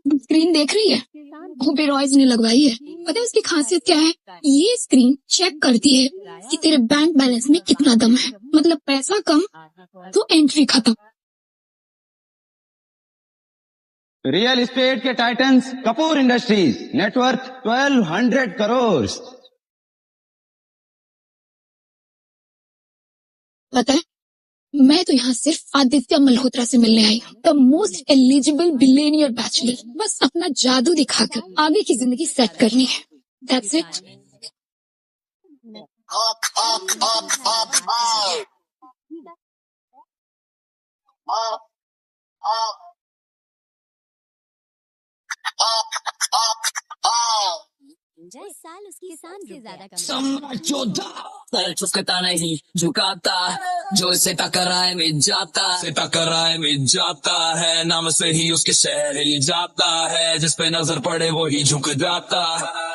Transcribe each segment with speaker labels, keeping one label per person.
Speaker 1: Screen देख रही है, ओबेरॉयज ने लगवाई है। पता है उसकी खासियत क्या है? ये स्क्रीन चेक करती है कि तेरे बैंक बैलेंस में कितना दम है। मतलब पैसा कम तो एंट्री खत्म।
Speaker 2: रियल एस्टेट के Titans Kapoor industries, net worth 1200 crore.
Speaker 1: पता है, मैं तो यहाँ सिर्फ आदित्य मल्होत्रा से मिलने आई हूँ, the most eligible billionaire bachelor. बस अपना जादू दिखाकर आगे की जिंदगी सेट करनी है। That's it.
Speaker 3: इस साल उसकी किसान से ज्यादा कमाई।
Speaker 4: सम्राट योद्धा सर झुकता नहीं झुकाता, जो इसे टकराए में जाता से टकराए में जाता है। नाम से ही उसके शहर हिल जाता है, जिस पे नजर पड़े वो ही झुक जाता है।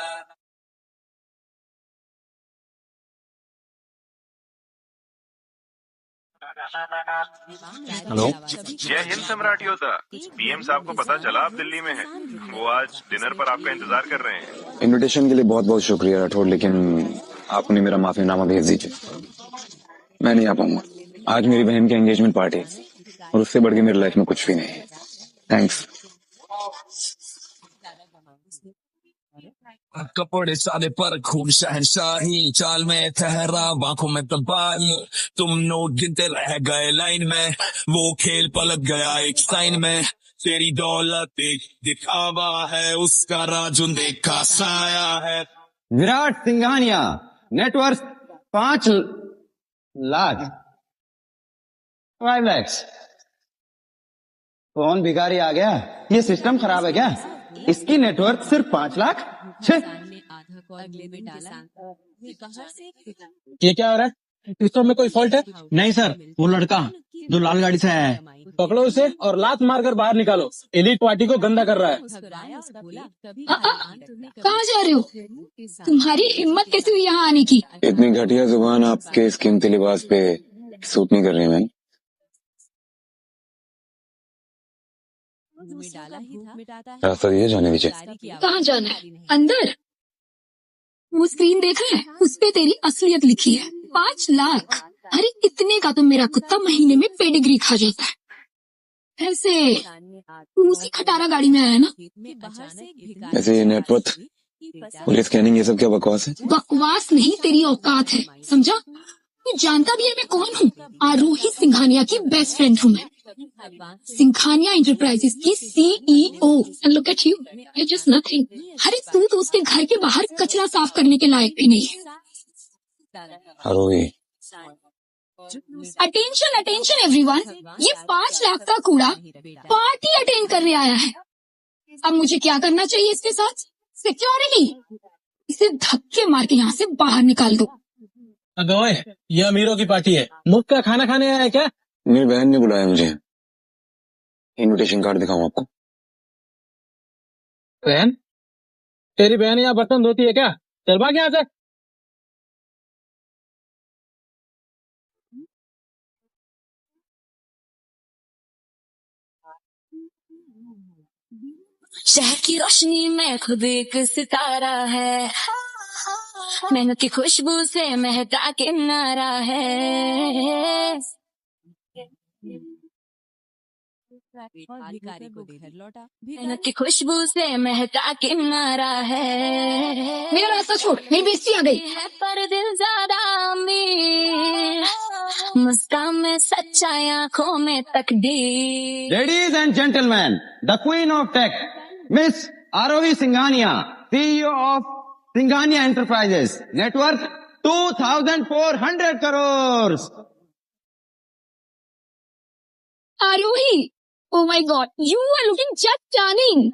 Speaker 5: हेलो, जय हिंद सम्राट योद्धा। पीएम साहब को पता चला आप दिल्ली में हैं। वो आज डिनर पर आपका इंतजार कर रहे हैं।
Speaker 6: इनविटेशन के लिए बहुत बहुत शुक्रिया राठौड़, लेकिन आप उन्हें मेरा माफीनामा भेज दीजिए। मैं नहीं आ पाऊंगा। आज मेरी बहन की एंगेजमेंट पार्टी है और उससे बढ़ के मेरी लाइफ में कुछ भी नहीं है। थैंक्स।
Speaker 4: कपड़े सारे पर खूब शहनशाही, चाल में ठहरा आंखों में तबाही। तुम नोट गिनते रह गए लाइन में, वो खेल पलट गया एक साइन में। तेरी दौलत एक दिखावा है, उसका राजुन देखा साया है।
Speaker 2: Virat Singhania, net worth 5 lakh 5 lakhs। कौन भिखारी आ गया? ये सिस्टम खराब है क्या? इसकी नेटवर्थ सिर्फ 5 लाख।
Speaker 7: ये क्या हो रहा है? सिस्टम में कोई फॉल्ट है?
Speaker 8: नहीं सर, वो लड़का जो लाल गाड़ी से आया है,
Speaker 7: पकड़ो उसे और लात मारकर बाहर निकालो। एलीट पार्टी को गंदा कर रहा है।
Speaker 1: कहाँ जा रहे हो? तुम्हारी हिम्मत कैसे हुई यहाँ आने की?
Speaker 6: इतनी घटिया जुबान आपके इस कीमती लिबास पे सूट नहीं कर रही मैम। रास्ता दिए जाने दीजिए।
Speaker 1: कहाँ जाना है? अंदर। वो स्क्रीन देख रहे हैं, उस पे तेरी असलियत लिखी है। 5 लाख। अरे इतने का तो मेरा कुत्ता महीने में पेडिग्री खा जाता है। ऐसे उसी खटारा गाड़ी में आया ना?
Speaker 6: ऐसे नेटवर्थ पुलिस स्कैनिंग ये सब क्या बकवास है?
Speaker 1: बकवास नहीं, तेरी औकात है, समझा? तू जानता भी है मैं कौन हूँ? आरोही सिंघानिया की बेस्ट फ्रेंड हूँ मैं। सिंघानिया एंटरप्राइजेस की CEO। And look at you, you just nothing. अरे तू तो उसके घर के बाहर कचरा साफ करने के लायक भी नहीं है।
Speaker 6: आरोही,
Speaker 1: अटेंशन अटेंशन एवरीवन, ये 5 लाख का कूड़ा पार्टी अटेंड करने आया है। अब मुझे क्या करना चाहिए इसके साथ? सिक्योरिटी। इसे धक्के मार के यहाँ से बाहर निकाल दो।
Speaker 7: अबे ओए, ये अमीरों की पार्टी है, मुफ्त का खाना खाने आया है क्या?
Speaker 6: मेरी बहन ने बुलाया मुझे। इनविटेशन कार्ड दिखाऊं आपको?
Speaker 7: बहन? तेरी बहन यहाँ बर्तन धोती है क्या? चल भाग यहाँ से।
Speaker 3: शहर की रोशनी में खुद एक सितारा है, मेहनत की खुशबू से महका के नारा है। मेहनत की खुशबू से महका के नारा है।
Speaker 1: मेरा रास्ता छोड़, मेरी बेइज्जती आ गई
Speaker 3: है पर दिल ज्यादा अमीर, मुस्कान में सच्चाई, आंखों में तकदीर।
Speaker 2: Ladies and gentleman, the queen of tech, miss Aarohi Singhania, CEO of Singhania enterprises, net worth 2400 crore.
Speaker 1: Aarohi, oh my God, you are looking just stunning.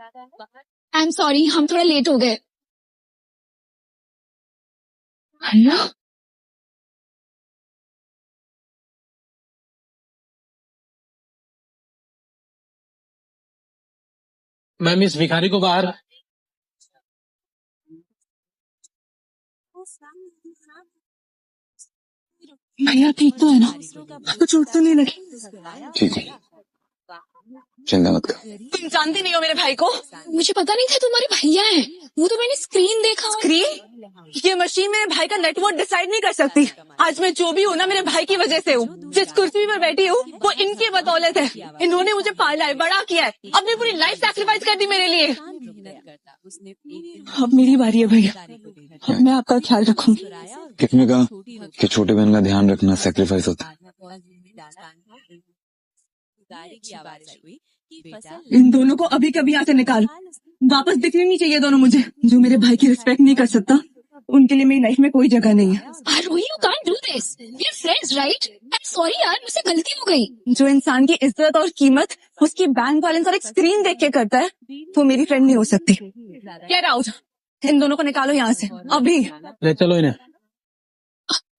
Speaker 1: I am sorry, हम थोड़ा लेट हो गए। हेलो,
Speaker 7: मैम इस भिखारी को बाहर।
Speaker 1: भैया ठीक तो है ना? आपको चोट तो नहीं लगी?
Speaker 6: ठीक है। चिंता मत कर।
Speaker 3: तुम जानती नहीं हो मेरे भाई को।
Speaker 1: मुझे पता नहीं था तुम्हारे भैया हैं। वो तो मैंने स्क्रीन देखा।
Speaker 3: स्क्रीन? ये मशीन मेरे भाई का नेटवर्क डिसाइड नहीं कर सकती। आज मैं जो भी हूँ ना मेरे भाई की वजह से हूँ। जिस कुर्सी पर बैठी हूँ वो इनकी बदौलत है। इन्होंने मुझे पाला है, बड़ा किया है, अपनी पूरी लाइफ सैक्रिफाइस कर दी मेरे लिए। अब मेरी बारी है भैया, अब मैं आपका ख्याल रखूंगी।
Speaker 6: किसने कहा कि छोटे बहन का ध्यान रखना सैक्रिफाइस होता है?
Speaker 3: इन दोनों को अभी कभी यहाँ से निकाल। वापस दिखने नहीं चाहिए दोनों मुझे। जो मेरे भाई की रिस्पेक्ट नहीं कर सकता उनके लिए मेरी लाइफ में कोई जगह नहीं है।
Speaker 1: आरोही, you can't do this. We're friends, right? I'm sorry यार, मुझसे गलती हो गई।
Speaker 3: जो इंसान की इज्जत और कीमत उसकी बैंक बैलेंस और एक स्क्रीन देख के करता है वो मेरी फ्रेंड नहीं हो सकती। Get out. इन दोनों को निकालो यहाँ से अभी।
Speaker 7: ले चलो इन्हें।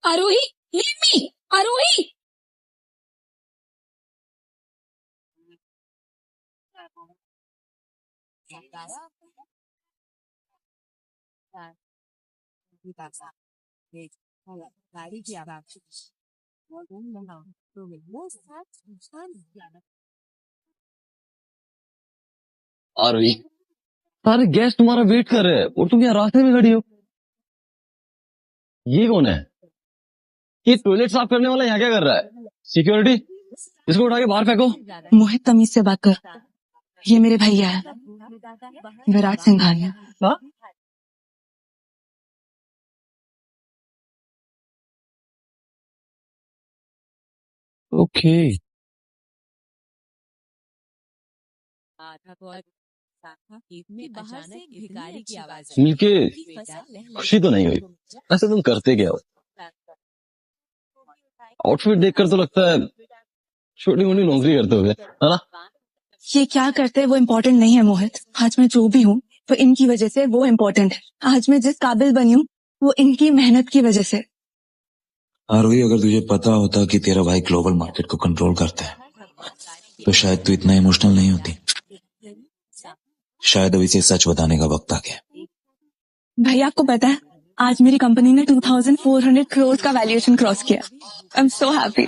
Speaker 1: आरोही, leave me. आरोही।
Speaker 2: आरोही, सारे गेस्ट तुम्हारा वेट कर रहे हैं और तुम यहाँ रास्ते में खड़ी हो। ये कौन है? ये टॉयलेट साफ करने वाला यहाँ क्या कर रहा है? सिक्योरिटी, इसको उठा के बाहर फेंको।
Speaker 3: मोहित तमीज से बात कर। ये मेरे भैया है, विराट सिंघानिया।
Speaker 2: हाँ? ओके। मिलके खुशी तो नहीं हुई। ऐसे तुम करते क्या हो? आउटफिट देखकर तो लगता है छोटी मोटी नौकरी करते हो, है ना?
Speaker 3: ये क्या करते हैं वो इम्पोर्टेंट नहीं है मोहित। आज मैं जो भी हूँ वो इनकी वजह से, वो इम्पोर्टेंट है। आज मैं जिस काबिल बनी हूँ वो इनकी मेहनत की वजह से।
Speaker 6: आरोही, अगर तुझे पता होता कि तेरा भाई ग्लोबल मार्केट को कंट्रोल करता है तो शायद तू इतना इमोशनल नहीं होती। शायद अभी से सच बताने का वक्त आ गया।
Speaker 3: भैया आपको पता है आज मेरी कंपनी ने 2400 करोड़ का वैल्यूएशन क्रॉस किया। आई एम सो हैप्पी।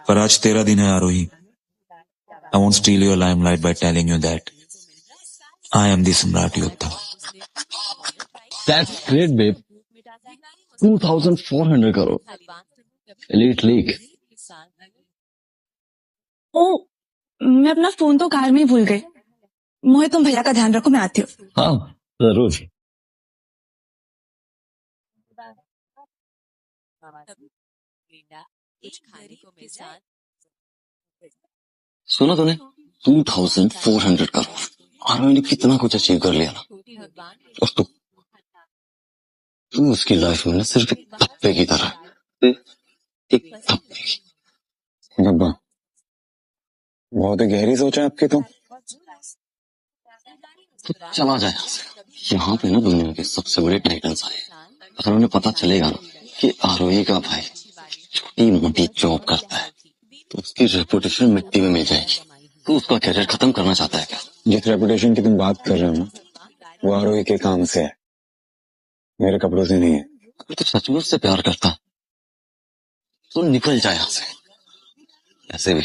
Speaker 6: पर आज तेरा दिन है आरोही। I won't steal your limelight by telling you that I am the Samrat Yodha.
Speaker 2: That's great, babe. 2,400 crore. Elite league.
Speaker 3: ओ, मैं अपना फोन तो कार में ही भूल गई। मोहित तुम भैया का ध्यान रखो, मैं आती हूँ।
Speaker 2: हाँ, जरूर। सुना तूने? 2,400 करोड़। आरोही ने कितना कुछ अचीव कर लिया ना। और तू उसकी लाइफ में ना सिर्फ एक धब्बे की तरह है। एक धब्बे की।
Speaker 6: डब्बा, बहुत ही गहरी सोच है आपकी तो।
Speaker 2: चला जाए यहाँ से। यहाँ पे ना दुनिया के सबसे बड़े टाइटन्स आए। अगर उन्हें पता चलेगा ना कि आरोही का भाई छोटी मोटी जॉब करता है तो उसकी रेपुटेशन मिट्टी में मिल जाएगी। तो उसका करियर खत्म करना चाहता है क्या?
Speaker 6: जिस रेपुटेशन की तुम बात कर रहे हो ना वो आरोही के काम से है, मेरे कपड़ों से नहीं है।
Speaker 2: अगर तो सचमुच से प्यार करता तो निकल जाए यहाँ से। ऐसे भी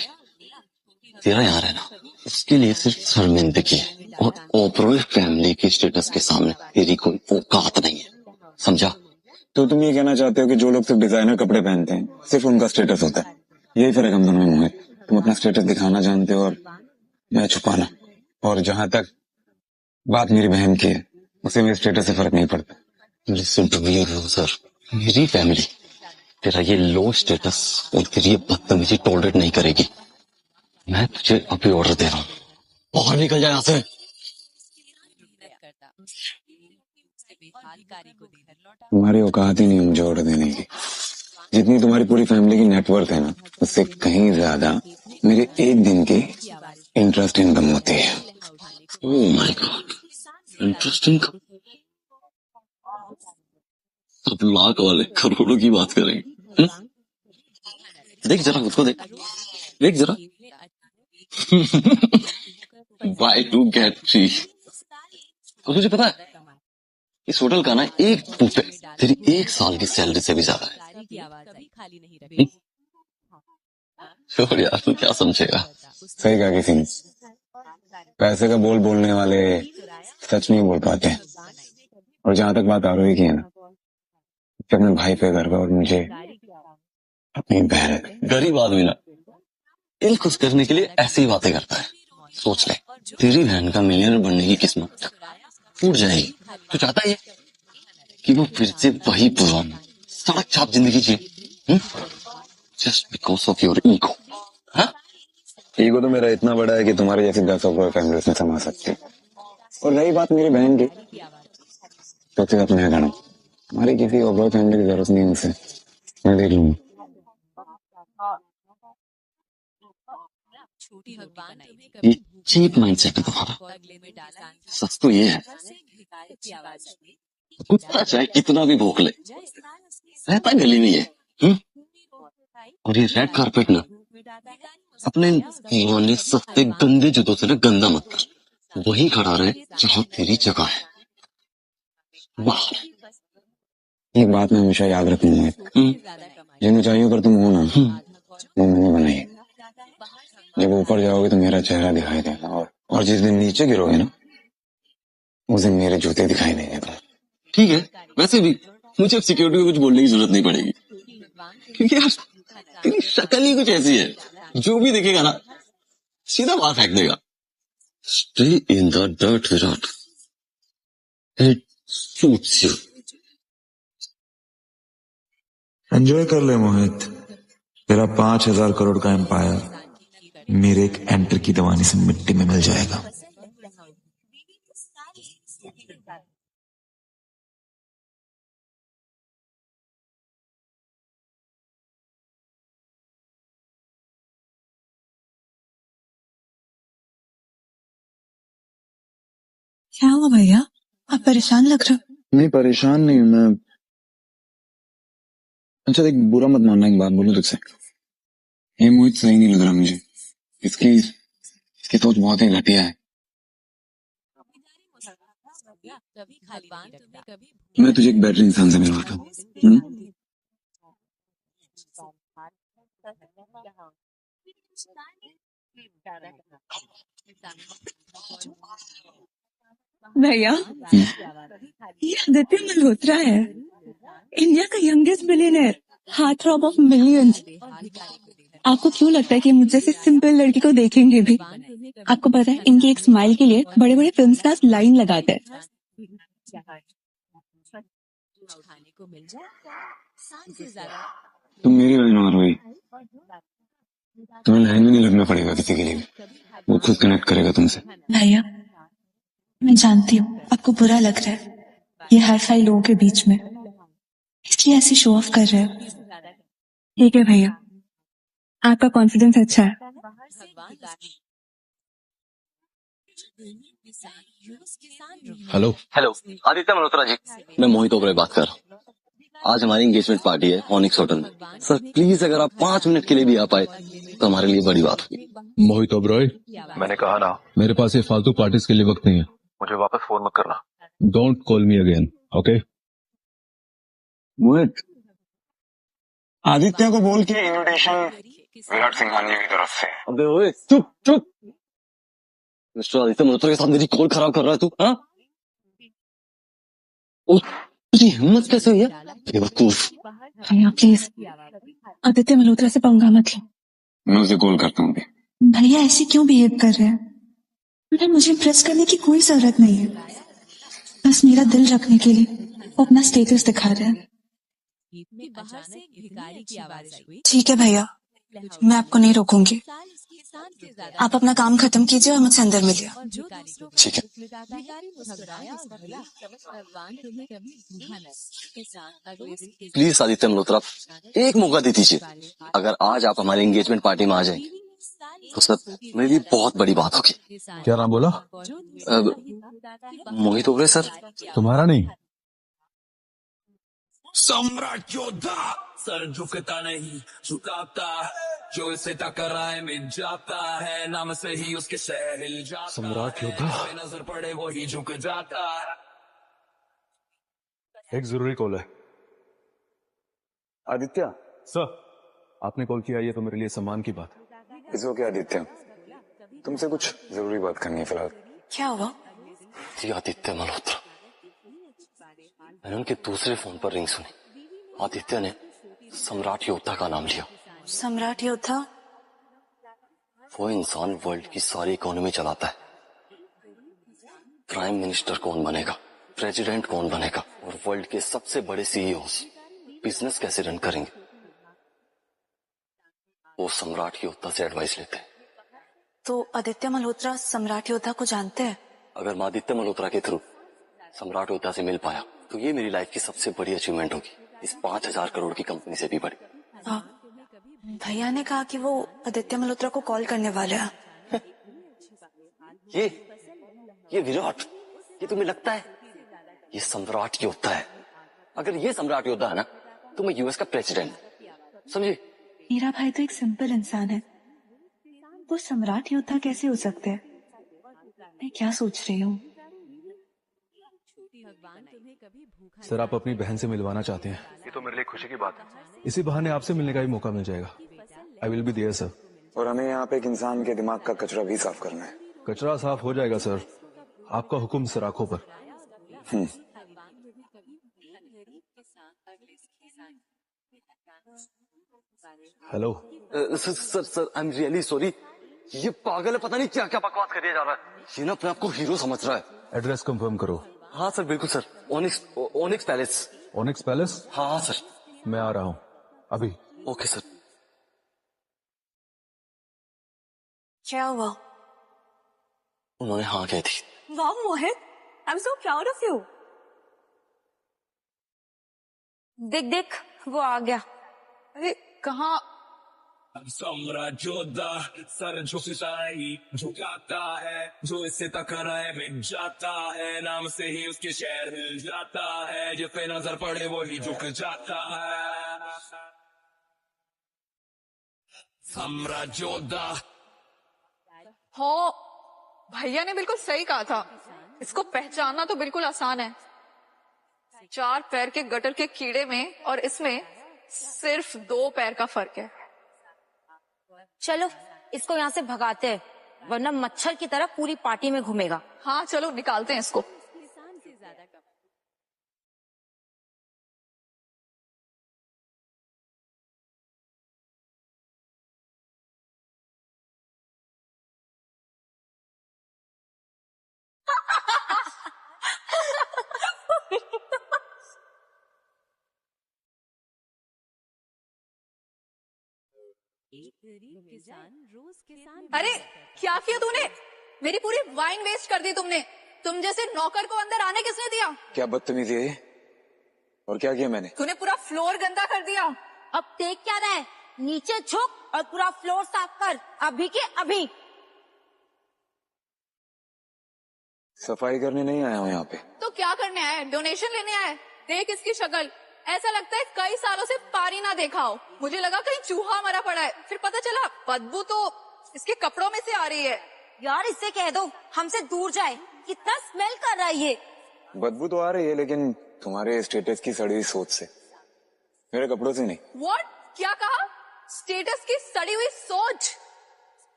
Speaker 2: तेरा यहाँ रहना उसके लिए सिर्फ शर्मिंदगी है और ओपरा फैमिली की स्टेटस के सामने तेरी कोई औकात नहीं है, समझा?
Speaker 6: तो तुम ये कहना चाहते हो कि जो लोग सिर्फ डिजाइनर कपड़े पहनते हैं सिर्फ उनका स्टेटस होता है? यही फर्क हम दोनों में है। तुम अपना स्टेटस दिखाना जानते हो और मैं छुपाना। और जहां तक बात मेरी बहन की है उसे मेरे स्टेटस से फर्क नहीं पड़ता।
Speaker 2: लिसन टू मी लूजर, मेरी फैमिली तेरा ये लो स्टेटस और तेरी ये बदतमीजी टॉलरेट नहीं करेगी। मैं तुझे अभी ऑर्डर दे रहा हूँ, बाहर निकल जाए यहाँ से।
Speaker 6: तुम्हारी औकात ही नहीं मुझे ऑर्डर देने की। जितनी तुम्हारी पूरी फैमिली की नेटवर्थ है ना उससे कहीं ज्यादा मेरे एक दिन की इंटरेस्ट इनकम होती है।
Speaker 2: ओह माय गॉड, इंटरेस्टिंग। अब लाख वाले करोड़ों की बात करेंगे। देख जरा खुद को देख, देख जरा। Buy two get free। और तुझे पता है इस होटल का ना एक बुफे तेरी एक साल की सैलरी से भी ज्यादा है। छोड़ यार, तू क्या समझेगा।
Speaker 6: सही कहा किसी ने, पैसे का बोल बोलने वाले सच नहीं बोल पाते। और जहां तक बात आरोही की है ना, कि अपने भाई पे गर्व है और मुझे अपनी बहन पे।
Speaker 2: गरीब आदमी ना दिल खुश करने के लिए ऐसी ही बातें करता है। सोच ले, तेरी बहन का मिलियनर बनने की किस्मत टूट जाएगी। तू चाहता है कि वो फिर से वही पुरानी सड़क छाप जिंदगी जिए, just because of your ego. हाँ,
Speaker 6: ईगो तो मेरा इतना बड़ा है कि तुम्हारी जैसी 10 ऑफ फैमिली उसमें समा सकती है। और रही बात मेरी बहन की, तो फिर अपने गाना हमारी किसी ओवरऑल फैमिली की जरूरत नहीं है उसे, मैं देख लूंगा।
Speaker 2: ये चीप माइंडसेट है तुम्हारा। सच तो ये है, कुत्ता चाहे कितना भी भौंक ले, रहता गली में ये। और ये रेड कारपेट ना अपने पुराने सस्ते गंदे जूतों से ना गंदा मत कर। वहीं खड़ा रहे जहां तेरी जगह है, बाहर।
Speaker 6: एक बात मैं हमेशा याद रखूंगा, जिन ऊंचाइयों पर तुम हो ना, वो मैंने बनाई है। जब ऊपर जाओगे तो मेरा चेहरा दिखाई देगा, और जिस दिन नीचे गिरोगे ना, उस दिन मेरे जूते दिखाई देंगे तुम्हें।
Speaker 2: ठीक है, वैसे भी मुझे अब सिक्योरिटी को कुछ बोलने की जरूरत नहीं पड़ेगी, क्योंकि यार तेरी शक्ल ही कुछ ऐसी है, जो भी दिखेगा ना सीधा बाहर फेंक देगा। Stay in the dirt Virat, it suits you.
Speaker 9: Enjoy कर ले मोहित, तेरा 5,000 करोड़ का एम्पायर मेरे एक एंटर की दवानी से मिट्टी में मिल जाएगा।
Speaker 3: क्या हुआ भैया, आप परेशान लग रहे हो।
Speaker 6: नहीं, परेशान नहीं हूं मैं। अच्छा देख, बुरा मत मानना, एक बात बोलूं तुझसे, ये मोहित सही नहीं लग रहा मुझे। इसकी सोच बहुत ही घटिया है। मैं तुझे एक बेटर इंसान से मिलवाता हूं।
Speaker 3: भैया, ये आदित्य मल्होत्रा है, इंडिया का youngest billionaire, heart throb of millions. आपको क्यों लगता है कि मुझ जैसे सिंपल लड़की को देखेंगे भी? आपको पता है, इनकी एक स्माइल के लिए बड़े बड़े फिल्म स्टार्स लाइन लगाते हैं।
Speaker 6: तुम मेरी बहन हो आरोही, तुम्हें लाइन में नहीं लगना पड़ेगा किसी के लिए, वो खुद कनेक्ट करेगा तुमसे।
Speaker 3: भैया, मैं जानती हूँ आपको बुरा लग रहा है ये हाई फाई लोगों के बीच में, इसलिए ऐसे शो ऑफ कर रहे हो। ठीक है भैया, आपका कॉन्फिडेंस अच्छा है।
Speaker 2: हेलो हेलो, आदित्य मल्होत्रा जी, मैं मोहित ओबराय बात कर रहा हूँ। आज हमारी एंगेजमेंट पार्टी है ऑनिक्स होटल में। सर प्लीज अगर आप 5 मिनट के लिए भी आ पाए तो हमारे लिए बड़ी बात होगी।
Speaker 5: मोहित ओबराय, मैंने कहा ना, मेरे पास ये फालतू पार्टीज के लिए वक्त नहीं है। मुझे वापस फोन मत करना। Don't call me again, okay?
Speaker 6: Mohit, Aditya को बोल के इनविटेशन विराट सिंघानिया की तरफ से।
Speaker 2: अबे ओए चुप चुप, मिस्टर आदित्य मल्होत्रा के साथ मेरी कॉल खराब कर रहा है तू? हाँ, तुझे हिम्मत कैसे हुई है बेवकूफ?
Speaker 3: भैया प्लीज, आदित्य मल्होत्रा से पंगा मत लो।
Speaker 6: मैं उसे कॉल करता हूँ।
Speaker 3: भैया ऐसे क्यों बिहेव कर रहे हैं? मुझे इम्प्रेस करने की कोई जरूरत नहीं है, बस मेरा दिल रखने के लिए वो अपना स्टेटस दिखा रहे हैं। ठीक है भैया, मैं आपको नहीं रोकूंगी, आप अपना काम खत्म कीजिए और मुझसे अंदर मिलिए।
Speaker 2: ठीक है। प्लीज आदित्य मल्होत्रा, एक मौका दे दीजिए। अगर आज आप हमारी एंगेजमेंट पार्टी में आ जाए तो सर मेरे लिए बहुत बड़ी बात होगी।
Speaker 5: क्या नाम बोला?
Speaker 2: मोहित ओबराय सर।
Speaker 5: तुम्हारा नहीं?
Speaker 4: सम्राट योद्धा, सर झुकता नहीं झुकाता है, जो इसे टकराए मिट जाता है, नाम से ही उसके शहर हिल जाता है।
Speaker 5: सम्राट योद्धा,
Speaker 4: नजर पड़े वो ही झुक जाता है।
Speaker 5: एक जरूरी कॉल है।
Speaker 6: आदित्य
Speaker 5: सर, आपने कॉल किया, ये तो मेरे लिए सम्मान की बात है।
Speaker 6: इसको क्या आदित्य, तुमसे कुछ जरूरी बात करनी है फिलहाल।
Speaker 3: क्या हुआ?
Speaker 2: जी आदित्य मल्होत्रा। मैंने उनके दूसरे फोन पर रिंग सुनी। आदित्य ने सम्राट योद्धा का नाम लिया।
Speaker 3: सम्राट योद्धा?
Speaker 2: वो इंसान वर्ल्ड की सारी इकोनॉमी चलाता है। प्राइम मिनिस्टर कौन बनेगा, प्रेसिडेंट कौन बनेगा और वर्ल्ड के सबसे बड़े सीईओस बिजनेस कैसे रन करेंगे, वो सम्राट योद्धा से एडवाइस लेते हैं।
Speaker 3: तो आदित्य मल्होत्रा सम्राट योद्धा को जानते हैं?
Speaker 2: अगर मैं आदित्य मल्होत्रा के थ्रू सम्राट योद्धा से मिल पाया तो ये मेरी लाइफ की सबसे बड़ी अचीवमेंट होगी, इस 5,000 करोड़ की कंपनी से भी बड़ी।
Speaker 3: भैया ने कहा कि वो आदित्य मल्होत्रा को कॉल करने वाले हैं।
Speaker 2: ये विराट, ये तुम्हें लगता है ये सम्राट योद्धा है? अगर ये सम्राट योद्धा है ना तो मैं यूएस का प्रेसिडेंट, समझे?
Speaker 3: मेरा भाई तो एक सिंपल इंसान है, वो सम्राट योद्धा कैसे हो सकते हैं? मैं क्या सोच रही हूँ?
Speaker 10: सर, आप अपनी बहन से मिलवाना चाहते हैं?
Speaker 5: ये तो मेरे लिए खुशी की बात है।
Speaker 10: इसी बहाने आपसे मिलने का भी मौका मिल जाएगा। I will be there sir.
Speaker 6: और हमें यहाँ पे एक इंसान के दिमाग का कचरा भी साफ करना है।
Speaker 10: कचरा साफ हो जाएगा सर, आपका हुक्म सर आंखों पर। Hello
Speaker 2: sir I am really sorry. ये पागल है, पता नहीं क्या क्या बकवास करिए जा रहा है। ये ना अपने आप को हीरो समझ रहा है।
Speaker 10: एड्रेस कंफर्म करो।
Speaker 2: हाँ सर बिल्कुल sir, Onyx Palace.
Speaker 10: Onyx Palace?
Speaker 2: हाँ सर।
Speaker 10: मैं आ रहा हूँ अभी।
Speaker 2: Okay sir.
Speaker 3: क्या हुआ?
Speaker 2: उन्होंने हाँ कह दी।
Speaker 3: वाह Mohit, I am so proud of you. देख देख वो आ गया। अरे कहाँ?
Speaker 4: सम्राट योद्धा सर झुकाता है, जो इससे टकराए मिट जाता है, नाम से ही उसके शहर हिल जाता है, जिस पे नजर पड़े वो ही झुक जाता है। सम्राट योद्धा।
Speaker 11: हो, भैया ने बिल्कुल सही कहा था, इसको पहचानना तो बिल्कुल आसान है। 4 पैर के गटर के कीड़े में और इसमें सिर्फ 2 पैर का फर्क है।
Speaker 12: चलो इसको यहाँ से भगाते हैं, वरना मच्छर की तरह पूरी पार्टी में घूमेगा।
Speaker 11: हाँ चलो निकालते हैं इसको। अरे क्या किया तूने? मेरी पूरी वाइन वेस्ट कर दी तुमने। तुम जैसे नौकर को अंदर आने किसने दिया?
Speaker 6: क्या बदतमीजी है ये? और क्या किया मैंने?
Speaker 11: तूने पूरा फ्लोर गंदा कर दिया।
Speaker 12: अब देख क्या रहा है, नीचे झुक और पूरा फ्लोर साफ कर, अभी के अभी।
Speaker 6: सफाई करने नहीं आया हूँ यहाँ पे।
Speaker 11: तो क्या करने आया? डोनेशन लेने आया? देख इसकी शक्ल, ऐसा लगता है कई सालों से पानी ना देखा हो। मुझे लगा कहीं चूहा मरा पड़ा है, फिर पता चला बदबू तो इसके कपड़ों में से आ रही है।
Speaker 12: यार इससे कह दो हमसे दूर जाए, कितना स्मेल कर रहा है ये।
Speaker 6: बदबू तो आ रही है लेकिन तुम्हारे स्टेटस की सड़ी हुई सोच से, मेरे कपड़ों से नहीं।
Speaker 11: व्हाट? क्या कहा? स्टेटस की सड़ी हुई सोच?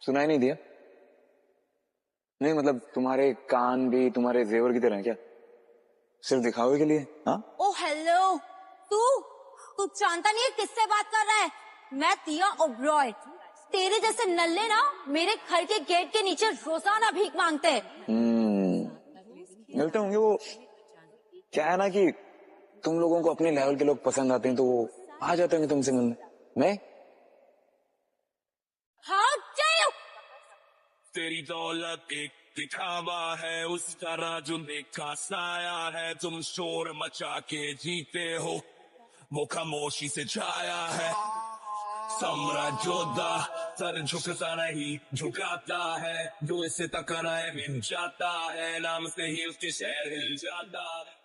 Speaker 6: सुनाई नहीं दिया? नहीं मतलब तुम्हारे कान भी तुम्हारे जेवर की तरह है क्या, सिर्फ दिखावे के लिए? हाँ?
Speaker 12: ओ हेलो, तू जानता नहीं है किससे बात कर रहा है? मैं दिया ओबरॉय। तेरे जैसे नल्ले ना मेरे घर के गेट के नीचे रोजाना भीख मांगते हैं।
Speaker 6: मिलते होंगे वो। क्या है ना कि तुम लोगों को अपने लेवल के लोग पसंद आते हैं तो वो आ जाते हैं तुमसे मिलने। मैं
Speaker 12: हाँ जाओ।
Speaker 4: तेरी दौलत एक दिखावा है, उस तरह जो देखा साया है, तुम शोर मचा के जीते हो, वो खामोशी से छाया है। सम्राट योद्धा सर झुकता नहीं झुकाता है, जो इससे टकराए मिट जाता है, नाम से ही उसके शहर हिल जाता है।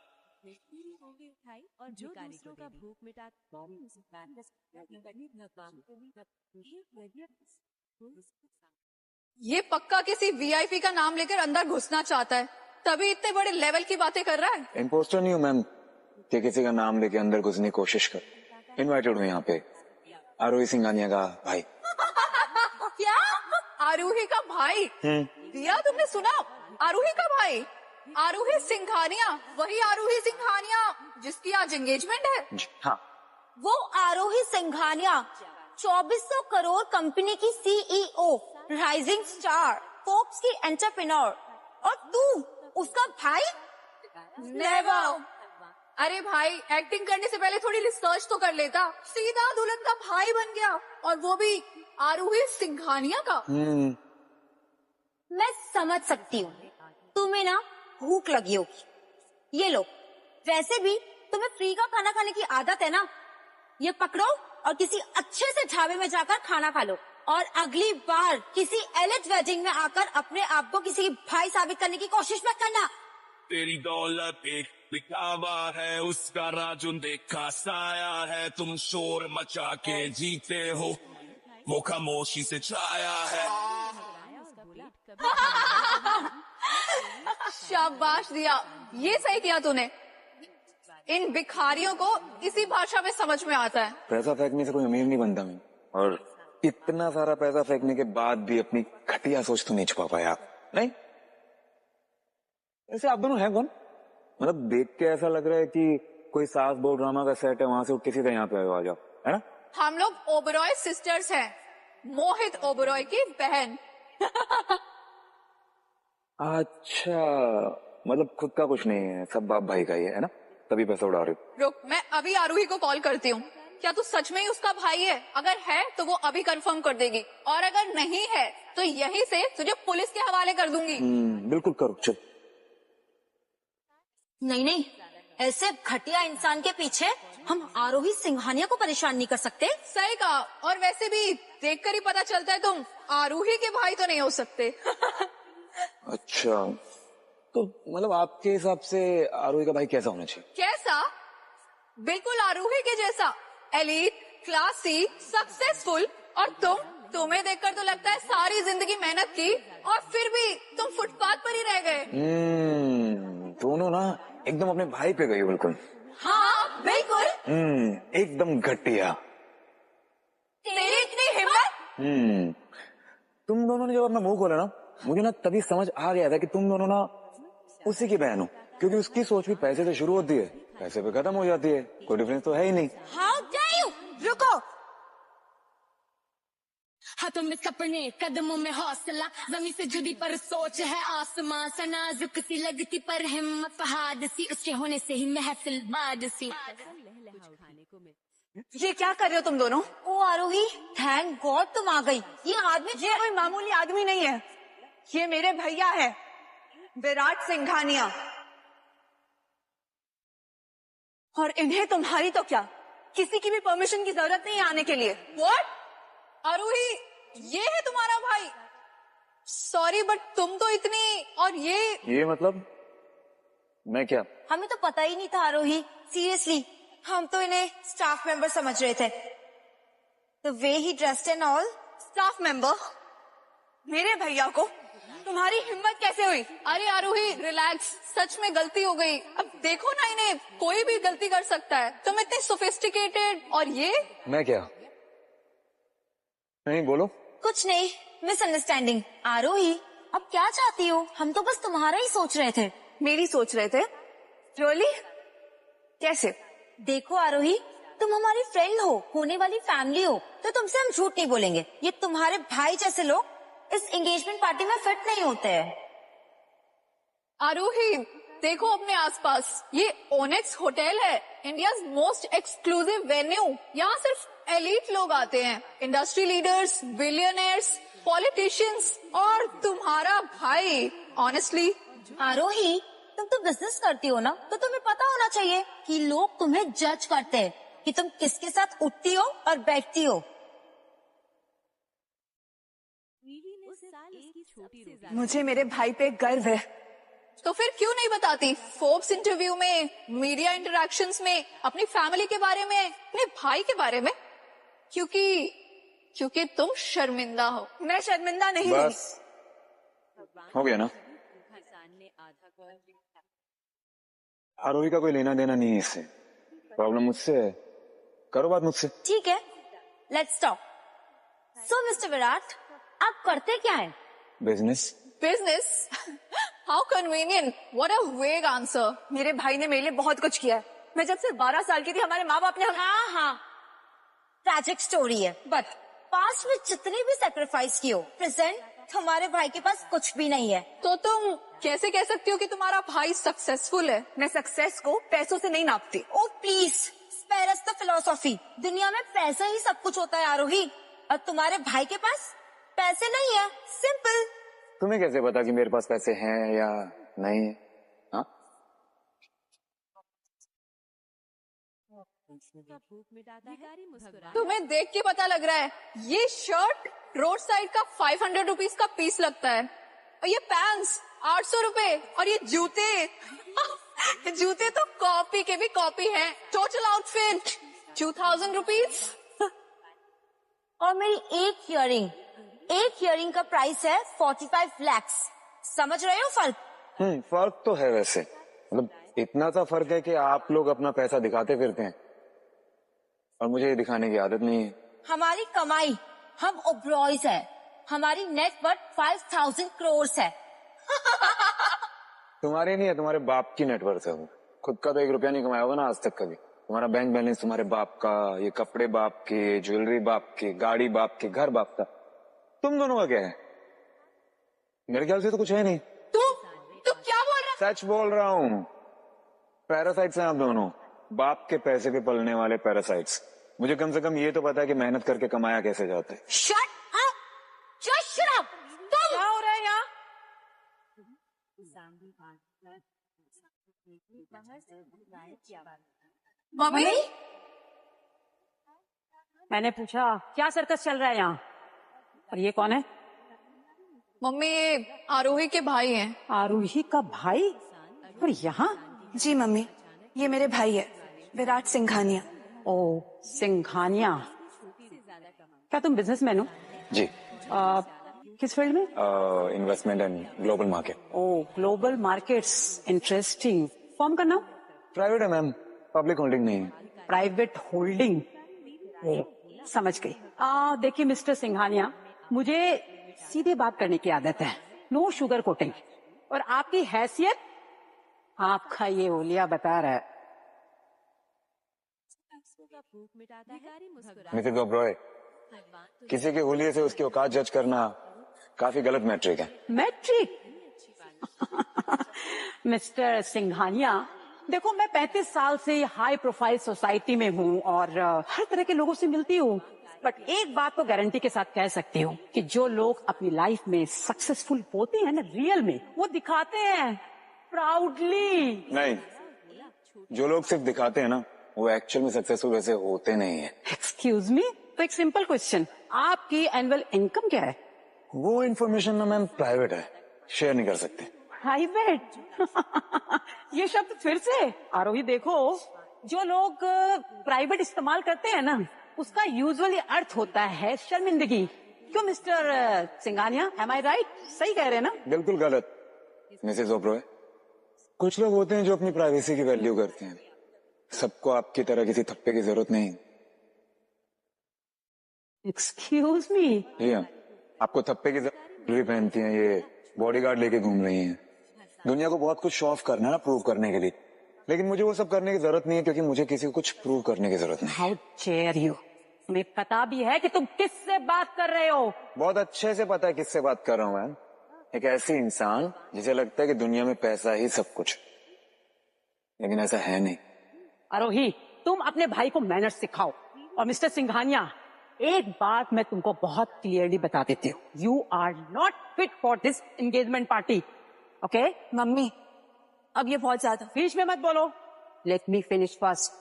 Speaker 13: और जो दूसरों का भूख मिटा
Speaker 11: ये पक्का किसी वीआईपी का नाम लेकर अंदर घुसना चाहता है, तभी इतने बड़े लेवल की बातें कर रहा है।
Speaker 6: इम्पोस्टर नहीं हूँ मैम कि किसी का नाम लेके अंदर घुसने की कोशिश कर। इनवाइटेड हूँ यहाँ पे आरोही सिंघानिया का भाई।
Speaker 12: क्या?
Speaker 11: आरूही का भाई। दिया तुमने सुना? आरूही का भाई आरूही सिंघानिया, वही आरूही सिंघानिया जिसकी आज एंगेजमेंट है।
Speaker 6: हाँ,
Speaker 12: वो आरोही सिंघानिया 2400 करोड़ कंपनी की सीईओ, राइजिंग स्टार, फोर्ब्स की एंटरप्रेन्योर, और तू उसका भाई?
Speaker 11: नेवर। अरे भाई, एक्टिंग करने से पहले थोड़ी रिसर्च तो कर लेता। सीधा दुल्हन का भाई बन गया, और वो भी आरूही सिंघानिया का।
Speaker 12: मैं समझ सकती हूँ, तुम्हें ना भूख लगी होगी। ये लो, वैसे भी तुम्हें फ्री का खाना खाने की आदत है ना, ये पकड़ो और किसी अच्छे से ढाबे में जाकर खाना खा लो। और अगली बार किसी एलिट वेडिंग में आकर अपने आप को किसी भाई साबित करने की कोशिश मत करना।
Speaker 4: तेरी दौलत एक दिखावा है, उसका राजुन देखा साया है। तुम शोर मचा के जीते हो, वो खामोशी से छाया है।
Speaker 11: शाबाश दिया, ये सही किया तूने। इन भिखारियों को इसी भाषा में समझ में आता है।
Speaker 6: पैसा फेंकने से कोई अमीर नहीं बनता मैं, और इतना सारा पैसा फेंकने के बाद भी अपनी घटिया सोच तो नहीं छुपा पाया। नहीं, ऐसे आप दोनों हैं कौन? मतलब देख के ऐसा लग रहा है कि कोई सास बहू ड्रामा का सेट है, वहां से उठ के सीधे यहाँ पे आ जाओ, है ना?
Speaker 11: हम लोग ओबरॉय सिस्टर्स हैं, मोहित ओबरॉय की बहन।
Speaker 6: अच्छा, मतलब खुद का कुछ नहीं है, सब बाप भाई का ही है ना? तभी पैसा उड़ा रहे हो।
Speaker 11: रुक, मैं अभी आरूही को कॉल करती हूँ। क्या तू सच में ही उसका भाई है? अगर है तो वो अभी कंफर्म कर देगी, और अगर नहीं है तो यहीं से तुझे पुलिस के हवाले कर दूंगी।
Speaker 6: बिल्कुल करो, चल।
Speaker 12: नहीं नहीं, ऐसे घटिया इंसान के पीछे हम आरोही सिंघानिया को परेशान नहीं कर सकते।
Speaker 11: सही कहा, और वैसे भी देखकर ही पता चलता है तुम आरूही के भाई तो नहीं हो सकते।
Speaker 6: अच्छा, तो मतलब आपके हिसाब से आरोही का भाई कैसा होना चाहिए?
Speaker 11: कैसा? बिल्कुल आरूही के जैसा, एलीट, क्लासी, सक्सेसफुल। और तुम्हें देखकर तो लगता है सारी जिंदगी मेहनत की और फिर भी तुम फुटपाथ पर ही रह गए।
Speaker 6: दोनों ना एकदम अपने भाई पे गई, बिल्कुल।
Speaker 11: हाँ बिल्कुल।
Speaker 6: एकदम घटिया।
Speaker 11: तेरी इतनी हिम्मत?
Speaker 6: तुम दोनों ने जब अपना मुंह खोला ना, मुझे ना तभी समझ आ गया था कि तुम दोनों ना उसी की बहन हो, क्योंकि उसकी सोच भी पैसे से शुरू होती है, पैसे पे खत्म हो जाती है। कोई डिफरेंस तो है ही नहीं।
Speaker 12: How dare you! रुको,
Speaker 1: हाथों में सपने, कदमों में हौसला, जमीन से जुदी पर सोच है आसमां, सा नाजुक सी लगती पर हिम्मत पहाड़ सी, उसके होने से ही महफिल बाद सी।
Speaker 11: ये क्या कर रहे हो तुम दोनों?
Speaker 12: ओ आरोही, थैंक गॉड तुम आ गई। ये आदमी
Speaker 11: ये कोई मामूली आदमी नहीं है, ये मेरे भैया है, विराट सिंघानिया। और इन्हें तुम्हारी तो क्या, किसी की भी परमिशन की जरूरत नहीं आने के लिए। व्हाट? आरूही, ये है तुम्हारा भाई? सॉरी बट तुम तो इतनी, और ये
Speaker 6: मतलब मैं क्या?
Speaker 12: हमें तो पता ही नहीं था आरोही, सीरियसली हम तो इन्हें स्टाफ मेंबर समझ रहे थे। The way he dressed and all.
Speaker 11: Staff member? मेरे भैया को? तुम्हारी हिम्मत कैसे हुई? अरे आरूही रिलैक्स, सच में गलती हो गई। अब देखो ना, इन्हें कोई भी गलती कर सकता है। तुम इतने सोफिस्टिकेटेड, और ये?
Speaker 6: मैं क्या? नहीं, बोलो।
Speaker 12: कुछ नहीं, मिसअंडरस्टैंडिंग। आरोही, अब क्या चाहती हो? हम तो बस तुम्हारा ही सोच रहे थे।
Speaker 11: मेरी सोच रहे थे? रियली? कैसे?
Speaker 12: देखो आरोही, तुम हमारी फ्रेंड हो, होने वाली फैमिली हो, तो तुमसे हम झूठ नहीं बोलेंगे। ये तुम्हारे भाई जैसे लोग इस एंगेजमेंट पार्टी में फिट नहीं होते हैं।
Speaker 11: आरोही, देखो अपने आसपास, ये ओनेक्स होटल है, इंडियाज मोस्ट एक्सक्लूसिव वेन्यू। यहाँ सिर्फ एलीट लोग आते हैं, इंडस्ट्री लीडर्स, बिलियनर्स, पॉलिटिशियंस, और तुम्हारा भाई। ऑनेस्टली
Speaker 12: आरोही, तुम तो बिजनेस करती हो ना, तो तुम्हें पता होना चाहिए कि लोग तुम्हें जज करते हैं कि तुम किसके साथ उठती हो और बैठती हो।
Speaker 11: मुझे मेरे भाई पे गर्व है, तो फिर क्यों नहीं बताती फोर्ब्स इंटरव्यू में, मीडिया इंटरैक्शंस में, अपनी फैमिली के बारे में, अपने भाई के बारे में? क्योंकि तुम शर्मिंदा हो। मैं शर्मिंदा नहीं हूँ।
Speaker 6: बस हो गया ना? आरोही का कोई लेना देना नहीं है इससे, प्रॉब्लम मुझसे है। करो बात मुझसे।
Speaker 12: ठीक है, let's talk. So mister Virat, आप आप करते क्या है?
Speaker 6: Business.
Speaker 11: Business? How convenient, what a वेग आंसर। मेरे भाई ने मेरे लिए बहुत कुछ किया है। मैं जब सिर्फ 12 साल की थी हमारे माँ बाप ने
Speaker 12: हाँ ट्रैजिक स्टोरी है, बट पास्ट में जितनी भी सेक्रीफाइस की हो, प्रेजेंट तुम्हारे भाई के पास कुछ भी नहीं है।
Speaker 11: तो तुम कैसे कह सकती हो कि तुम्हारा भाई सक्सेसफुल है? मैं सक्सेस को पैसों से नहीं नापती।
Speaker 12: Oh please, spare us the philosophy. दुनिया में पैसा ही सब कुछ होता है आरोही, और तुम्हारे भाई के पास पैसे नहीं है, सिंपल।
Speaker 6: तुम्हें कैसे पता कि मेरे पास पैसे हैं या नहीं है? हाँ?
Speaker 11: तुम्हें देख के पता लग रहा है ये शर्ट रोड साइड का 500 रुपीज का पीस लगता है, और ये पैंट्स 800 रुपए, और ये जूते जूते तो कॉपी के भी कॉपी है। Total outfit 2000 rupees.
Speaker 12: और मेरी एक इयरिंग का प्राइस है 45 lakhs। समझ रहे हो फर्क?
Speaker 6: फर्क तो है वैसे, मतलब इतना सा फर्क है कि आप लोग अपना पैसा दिखाते फिरते हैं और मुझे ये दिखाने की आदत नहीं है।
Speaker 12: हमारी कमाई, हम ओब्रॉयज है, हमारी नेट वर्थ 5000 crores है।
Speaker 6: तुम्हारे नहीं है, तुम्हारे बाप की नेटवर्थ है। वो खुद का तो 1 रुपया नहीं कमाया होगा ना आज तक कभी। तुम्हारा बैंक बैलेंस तुम्हारे बाप का, ये कपड़े बाप के, ज्वेलरी बाप के, गाड़ी बाप के, घर बाप का। तुम दोनों का क्या है? मेरे ख्याल से तो कुछ है नहीं।
Speaker 11: तू क्या बोल रहा?
Speaker 6: सच बोल रहा हूँ। पैरासाइट्स हैं आप दोनों, बाप के पैसे पे पलने वाले पैरासाइट्स। मुझे कम से कम ये तो पता है कि मेहनत करके कमाया कैसे जाता है।
Speaker 12: Shut up, just shut up.
Speaker 11: क्या हो रहा है यहाँ? मम्मी,
Speaker 14: मैंने पूछा क्या सर्कस चल रहा है यहाँ, और ये कौन है?
Speaker 11: मम्मी ये आरोही के भाई हैं।
Speaker 14: आरोही का भाई? और यहाँ?
Speaker 3: जी मम्मी, ये मेरे भाई है, विराट सिंघानिया।
Speaker 14: ओ सिंघानिया, क्या तुम बिजनेसमैन हो?
Speaker 6: जी।
Speaker 14: किस फील्ड में?
Speaker 6: Investment and global market.
Speaker 14: Oh global markets, interesting. Form का नाम?
Speaker 6: प्राइवेट है मैम, पब्लिक होल्डिंग नहीं है।
Speaker 14: प्राइवेट होल्डिंग, समझ गई। देखिए मिस्टर सिंघानिया, मुझे सीधे बात करने की आदत है, नो शुगर कोटिंग। और आपकी हैसियत, आपका ये ओलिया बता रहा है।
Speaker 6: मिसेस ओब्रॉय, किसी के होलिये से उसकी औकात जज करना काफी गलत मैट्रिक है।
Speaker 14: मैट्रिक? मिस्टर सिंघानिया, देखो मैं 35 साल से हाई प्रोफाइल सोसाइटी में हूँ और हर तरह के लोगों से मिलती हूँ, बट एक बात तो गारंटी के साथ कह सकती हूँ कि जो लोग अपनी लाइफ में सक्सेसफुल होते हैं ना रियल में, वो दिखाते हैं प्राउडली।
Speaker 6: नहीं, जो लोग सिर्फ दिखाते हैं ना, वो एक्चुअल में सक्सेसफुल वैसे होते नहीं है।
Speaker 14: एक्सक्यूज मी, तो एक सिंपल क्वेश्चन, आपकी एनुअल इनकम क्या है?
Speaker 6: वो इन्फॉर्मेशन ना मैम प्राइवेट है, शेयर नहीं कर सकते।
Speaker 14: प्राइवेट? ये शब्द फिर से। आरोही देखो, जो लोग प्राइवेट इस्तेमाल करते हैं ना, उसका यूजुअली अर्थ होता है शर्मिंदगी। क्यों मिस्टर सिंघानिया, एम आई राइट? सही कह रहे हैं ना?
Speaker 6: बिल्कुल गलत मिसेस ओब्रॉय। कुछ लोग होते हैं जो अपनी प्राइवेसी की वैल्यू करते हैं। सबको आपकी तरह किसी थप्पे की जरूरत नहीं।
Speaker 14: Excuse me?
Speaker 6: जी हाँ, आपको थप्पे की जरूरत पहनती हैं, ये बॉडीगार्ड लेके घूम रही हैं। दुनिया को बहुत कुछ शो ऑफ करना है ना, प्रूव करने के लिए, लेकिन मुझे वो सब करने की जरूरत नहीं है, क्योंकि मुझे किसी को कुछ प्रूव करने की जरूरत नहीं।
Speaker 14: How dare you? तुम्हें पता भी है कि तुम किससे बात कर रहे हो?
Speaker 6: बहुत अच्छे से पता है किससे बात कर रहा हूँ मैम। एक ऐसी इंसान जिसे लगता है कि दुनिया में पैसा ही सब कुछ, लेकिन ऐसा है नहीं।
Speaker 14: आरोही, तुम अपने भाई को मैनर्स सिखाओ। और मिस्टर सिंघानिया, एक बात मैं तुमको बहुत क्लियरली बता देती हूँ, you are not fit for this engagement party. Okay?
Speaker 3: Mummy, अब ये बहुत ज्यादा।
Speaker 14: बीच में मत बोलो, लेट मी फिनिश फर्स्ट।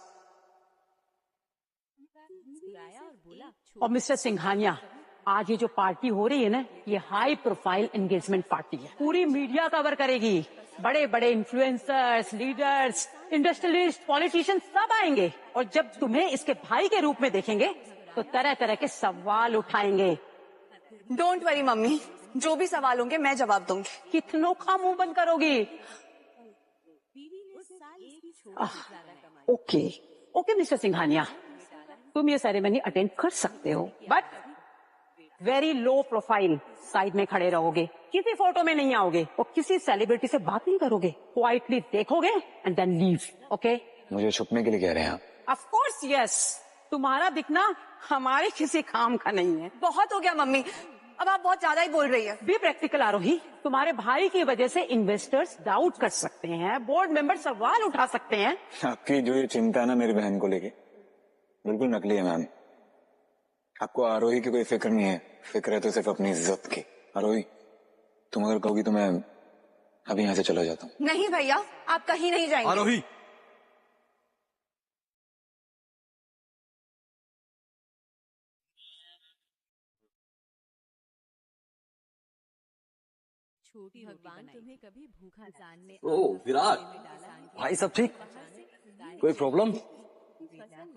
Speaker 14: और मिस्टर सिंघानिया, आज ये जो पार्टी हो रही है ना, ये हाई प्रोफाइल एंगेजमेंट पार्टी है। पूरी मीडिया कवर करेगी, बड़े बड़े इन्फ्लुएंसर्स, लीडर्स, इंडस्ट्रियलिस्ट, पॉलिटिशियन सब आएंगे, और जब तुम्हें इसके भाई के रूप में देखेंगे तो तरह तरह के सवाल उठाएंगे।
Speaker 3: डोंट वरी मम्मी, जो भी सवाल होंगे मैं जवाब दूंगी।
Speaker 14: कितनों का मुंह बंद करोगी? ओके ओके मिस्टर सिंघानिया, तुम ये सेरेमनी अटेंड कर सकते हो, but very low profile, side में खड़े रहोगे, किसी फोटो में नहीं आओगे और किसी सेलिब्रिटी से बात नहीं करोगे, क्वाइटली देखोगे एंड देन लीव, ओके?
Speaker 6: मुझे छुपने के लिए कह रहे हैं आप?
Speaker 14: ऑफ कोर्स यस, तुम्हारा दिखना हमारे किसी काम का नहीं है।
Speaker 3: बहुत हो गया मम्मी, अब आप बहुत ज्यादा ही बोल रही है।
Speaker 14: बी प्रैक्टिकल आरोही, तुम्हारे भाई की वजह से इन्वेस्टर्स डाउट कर सकते हैं, बोर्ड मेंबर सवाल उठा सकते हैं।
Speaker 6: आपकी जो ये चिंता है ना मेरी बहन को लेके, बिल्कुल नकली है मैम। आपको आरोही की कोई फिक्र नहीं है, फिक्र है तो सिर्फ अपनी इज्जत की। आरोही, तुम अगर कहोगी तो मैं अभी यहाँ से चला जाता हूँ।
Speaker 3: नहीं भैया, आप कहीं नहीं जाएंगे।
Speaker 10: आरोही,
Speaker 13: छोटी भगवान तुम्हें कभी भूखा जानने।
Speaker 2: ओ विराट भाई, सब ठीक? कोई प्रॉब्लम?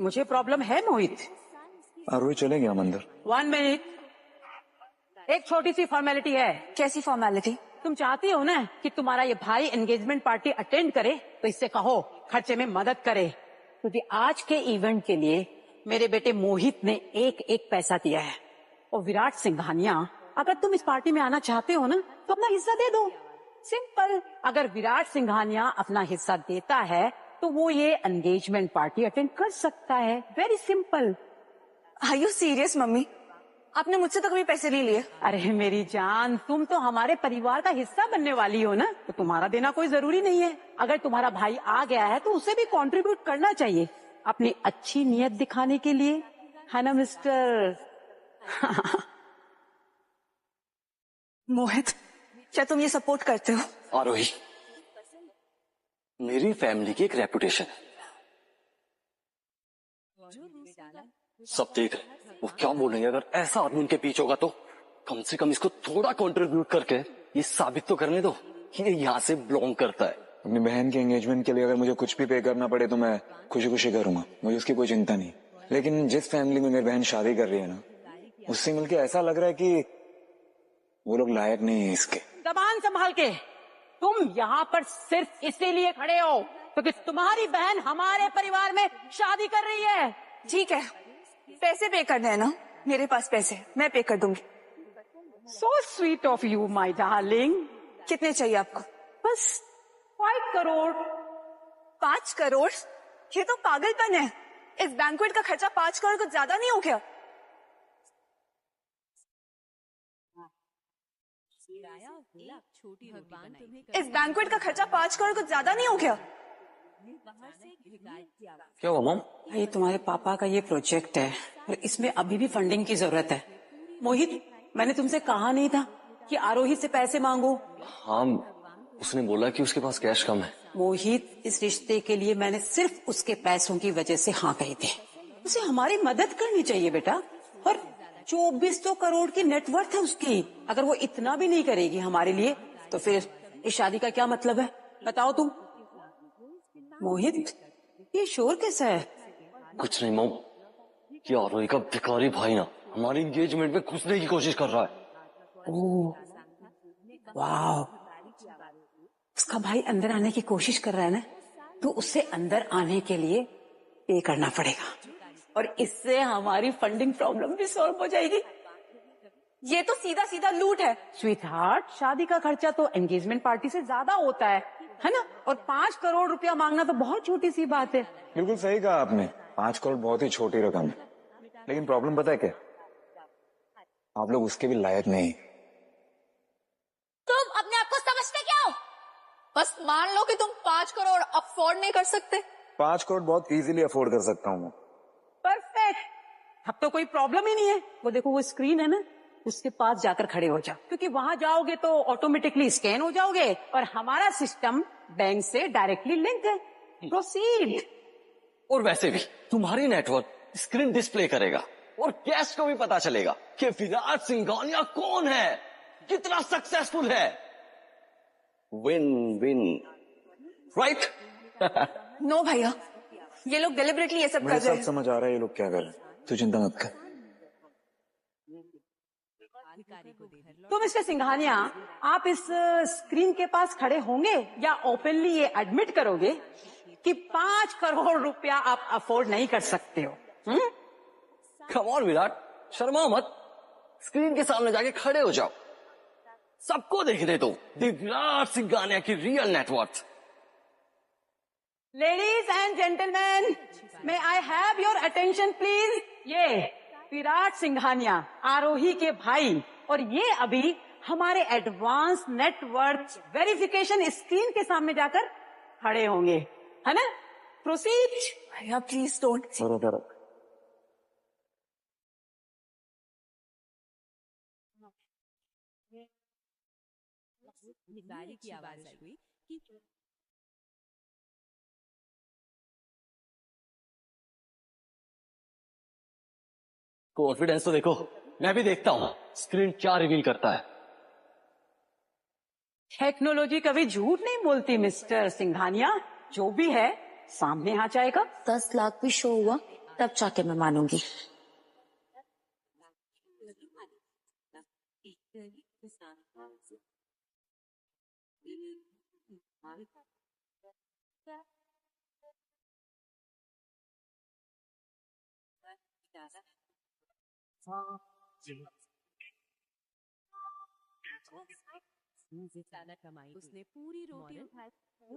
Speaker 14: मुझे प्रॉब्लम है मोहित।
Speaker 6: आरोही चले गया मंदिर।
Speaker 14: 1 मिनट, एक छोटी सी फॉर्मेलिटी है।
Speaker 3: कैसी फॉर्मेलिटी?
Speaker 14: तुम चाहती हो ना कि तुम्हारा ये भाई एंगेजमेंट पार्टी अटेंड करे, तो इससे कहो खर्चे में मदद करे, क्योंकि आज के इवेंट के लिए मेरे बेटे मोहित ने एक एक पैसा दिया है। और विराट सिंघानिया, अगर तुम इस पार्टी में आना चाहते हो ना तो अपना हिस्सा दे दो, सिंपल। अगर विराट सिंघानिया अपना हिस्सा देता है तो वो ये एंगेजमेंट पार्टी अटेंड कर सकता है, very simple.
Speaker 3: Are you serious mummy? आपने मुझसे तो कभी पैसे नहीं लिए।
Speaker 14: अरे मेरी जान, तुम तो हमारे परिवार का हिस्सा बनने वाली हो ना, तो तुम्हारा देना कोई जरूरी नहीं है। अगर तुम्हारा भाई आ गया है तो उसे भी कंट्रीब्यूट करना चाहिए, अपनी अच्छी नीयत दिखाने के लिए, है ना मिस्टर?
Speaker 3: मोहित, क्या तुम ये सपोर्ट करते हो?
Speaker 2: आरोही, मेरी फैमिली की एक रेपुटेशन है, सब देख रहे हैं। वो क्या बोलेंगे अगर ऐसा आदमी उनके बीच होगा, तो कम से कम इसको थोड़ा कंट्रीब्यूट करके ये साबित तो करने दो कि ये यहाँ से बिलोंग करता है।
Speaker 6: अपनी बहन के एंगेजमेंट के लिए अगर मुझे कुछ भी पे करना पड़े तो मैं खुशी खुशी करूंगा, मुझे उसकी कोई चिंता नहीं। लेकिन जिस फैमिली में मेरी बहन शादी कर रही है ना, उससे मिलके ऐसा लग रहा है कि वो लोग लायक नहीं है इसके।
Speaker 14: जबान संभाल के, तुम यहाँ पर सिर्फ इसीलिए खड़े हो क्योंकि तुम्हारी बहन हमारे परिवार में शादी कर रही है।
Speaker 3: ठीक है, पैसे पे करने हैं ना, मेरे पास पैसे, मैं पे कर दूंगी।
Speaker 14: So sweet of you my darling.
Speaker 3: कितने चाहिए आपको?
Speaker 14: बस 5 करोड़।
Speaker 3: 5 करोड़? ये तो पागलपन है। इस बैंक्वेट का खर्चा 5 करोड़ कुछ ज्यादा नहीं हो गया?
Speaker 13: छोटी भगवान तुम्हें
Speaker 3: इस बैंक्वेट का खर्चा 5 करोड़ कुछ ज्यादा नहीं हो गया?
Speaker 2: क्या हुआ मॉम?
Speaker 14: ये तुम्हारे पापा का ये प्रोजेक्ट है और इसमें अभी भी फंडिंग की जरूरत है। मोहित, मैंने तुमसे कहा नहीं था कि आरोही से पैसे मांगो?
Speaker 2: हाँ, उसने बोला कि उसके पास कैश कम है।
Speaker 14: मोहित, इस रिश्ते के लिए मैंने सिर्फ उसके पैसों की वजह से हाँ कही थी। उसे हमारी मदद करनी चाहिए बेटा। और 2400 करोड़ की नेटवर्थ है उसकी। अगर वो इतना भी नहीं करेगी हमारे लिए तो फिर इस शादी का क्या मतलब है, बताओ तुम? मोहित, ये शोर कैसा है?
Speaker 2: कुछ नहीं मॉम, ये आरोही का भिखारी भाई ना हमारी एंगेजमेंट में घुसने की कोशिश कर रहा है।
Speaker 14: ओह वाह, उसका भाई अंदर आने की कोशिश कर रहा है ना, तो उससे अंदर आने के लिए पे करना पड़ेगा और इससे हमारी फंडिंग प्रॉब्लम भी सॉल्व हो जाएगी।
Speaker 3: ये तो सीधा सीधा लूट है।
Speaker 14: स्वीट हार्ट, शादी का खर्चा तो एंगेजमेंट पार्टी से ज्यादा होता है ना? और 5 करोड़ रुपया मांगना तो बहुत छोटी सी बात है।
Speaker 6: बिल्कुल सही कहा आपने, 5 करोड़ बहुत ही छोटी रकम है। लेकिन प्रॉब्लम पता है क्या? आप लोग उसके भी लायक नहीं।
Speaker 11: तुम अपने आप को समझते क्या हो? बस मान लो कि तुम 5 करोड़ अफोर्ड नहीं कर सकते।
Speaker 6: 5 करोड़ बहुत इजीली अफोर्ड कर सकता हूँ।
Speaker 14: परफेक्ट, अब तो कोई प्रॉब्लम ही नहीं है। वो देखो, वो स्क्रीन है ना, उसके पास जाकर खड़े हो जाओ, क्योंकि वहां जाओगे तो ऑटोमेटिकली स्कैन हो जाओगे और हमारा सिस्टम बैंक से डायरेक्टली लिंक है। प्रोसीड।
Speaker 2: और वैसे भी तुम्हारी नेटवर्क स्क्रीन डिस्प्ले करेगा और गेस्ट को भी पता चलेगा कि विराट सिंघानिया कौन है, कितना सक्सेसफुल है। Win win, right?
Speaker 3: नो भैया, ये लोग डिलिबरेटली ये सब कर
Speaker 6: मुझे
Speaker 3: रहे
Speaker 6: सब
Speaker 3: हैं।
Speaker 6: समझ आ रहा है ये लोग क्या कर रहे हैं, तू चिंता मत कर।
Speaker 14: तो मिस्टर सिंघानिया, आप इस स्क्रीन के पास खड़े होंगे या ओपनली ये एडमिट करोगे कि 5 करोड़ रुपया आप अफोर्ड नहीं कर सकते हो?
Speaker 2: कम ऑन विराट, शर्मा मत। स्क्रीन के सामने जाके खड़े हो जाओ, सबको देखने दो द विराट सिंघानिया की real net worth.
Speaker 14: Ladies and gentleman, may I have your attention please. ये विराट सिंघानिया आरोही के भाई, और ये अभी हमारे एडवांस नेटवर्थ वेरिफिकेशन स्क्रीन के सामने जाकर खड़े होंगे, है ना? प्रोसीड।
Speaker 3: भैया प्लीज डोंट।
Speaker 13: गाड़ी की आवाज हुई कि
Speaker 2: कॉन्फिडेंस तो देखो, मैं भी देखता हूँ स्क्रीन क्या रिवील करता है।
Speaker 14: टेक्नोलॉजी कभी झूठ नहीं बोलती मिस्टर सिंघानिया, जो भी है सामने आ जाएगा।
Speaker 12: 10 लाख भी शो हुआ तब जाके मैं मानूंगी।
Speaker 13: ज्यादा कमाई उसने पूरी रोटी उठाई।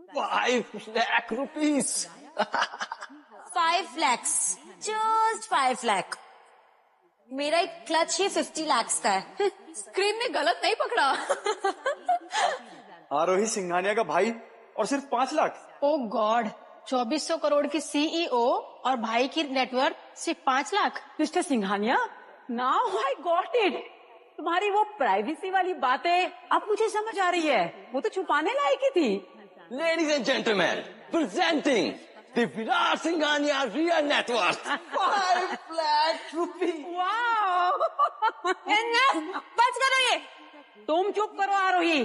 Speaker 2: 5 lakh rupees.
Speaker 12: 5 lakhs, just 5 lakh। मेरा एक क्लच ही 50 lakhs का है।
Speaker 11: स्क्रीन ने गलत नहीं पकड़ा।
Speaker 15: आरोही सिंघानिया का भाई और सिर्फ 5 लाख।
Speaker 16: ओ गॉड, 2400 करोड़ की सीईओ और भाई की नेटवर्क सिर्फ 5 lakh.
Speaker 14: Mister Singhania, now I got it. तुम्हारी वो प्राइवेसी वाली बातें अब मुझे समझ आ रही है, वो तो छुपाने लायक ही थी।
Speaker 2: Ladies and gentleman, presenting the Virat Singhania real net worth. 5 lakh rupees.
Speaker 14: Wow!
Speaker 12: बस करो ये।
Speaker 14: तुम चुप करो आरोही।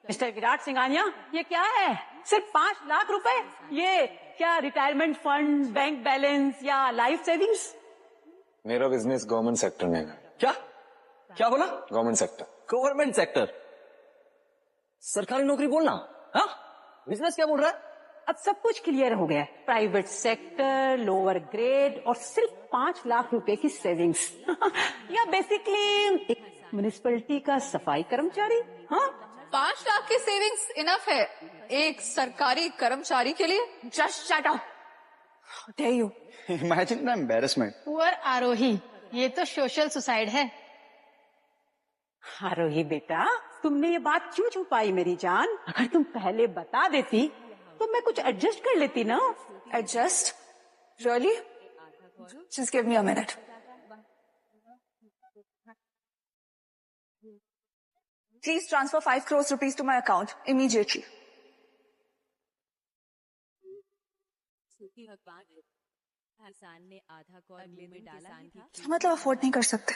Speaker 14: मिस्टर विराट सिंघानिया, ये क्या है? सिर्फ 5 लाख रुपए? ये क्या रिटायरमेंट फंड, बैंक बैलेंस या लाइफ सेविंग्स?
Speaker 6: मेरा बिजनेस गवर्नमेंट सेक्टर में है।
Speaker 2: क्या बोला?
Speaker 6: Government sector.
Speaker 2: गवर्नमेंट सेक्टर, सरकारी नौकरी बोलना। हाँ, बिजनेस क्या बोल रहा है?
Speaker 14: अब सब कुछ क्लियर हो गया। प्राइवेट सेक्टर, लोअर ग्रेड और सिर्फ 5 लाख रुपए की सेविंग्स। या बेसिकली एक म्युनिसिपैलिटी का सफाई कर्मचारी। हाँ,
Speaker 11: 5 लाख की सेविंग्स इनफ है एक सरकारी कर्मचारी के लिए। Just shut up. Dare you?
Speaker 15: Imagine the embarrassment.
Speaker 16: Poor Aarohi, ये तो सोशल सुसाइड है।
Speaker 14: आरोही बेटा, तुमने ये बात क्यों छुपाई मेरी जान? अगर तुम पहले बता देती तो मैं कुछ एडजस्ट कर लेती ना।
Speaker 11: Adjust? Really? Just give me a minute. Please transfer 5 crore rupees to my account immediately.
Speaker 13: Hasan ने आधा कॉल अगले में डाला ही था।
Speaker 11: मतलब अफोर्ड नहीं कर सकते।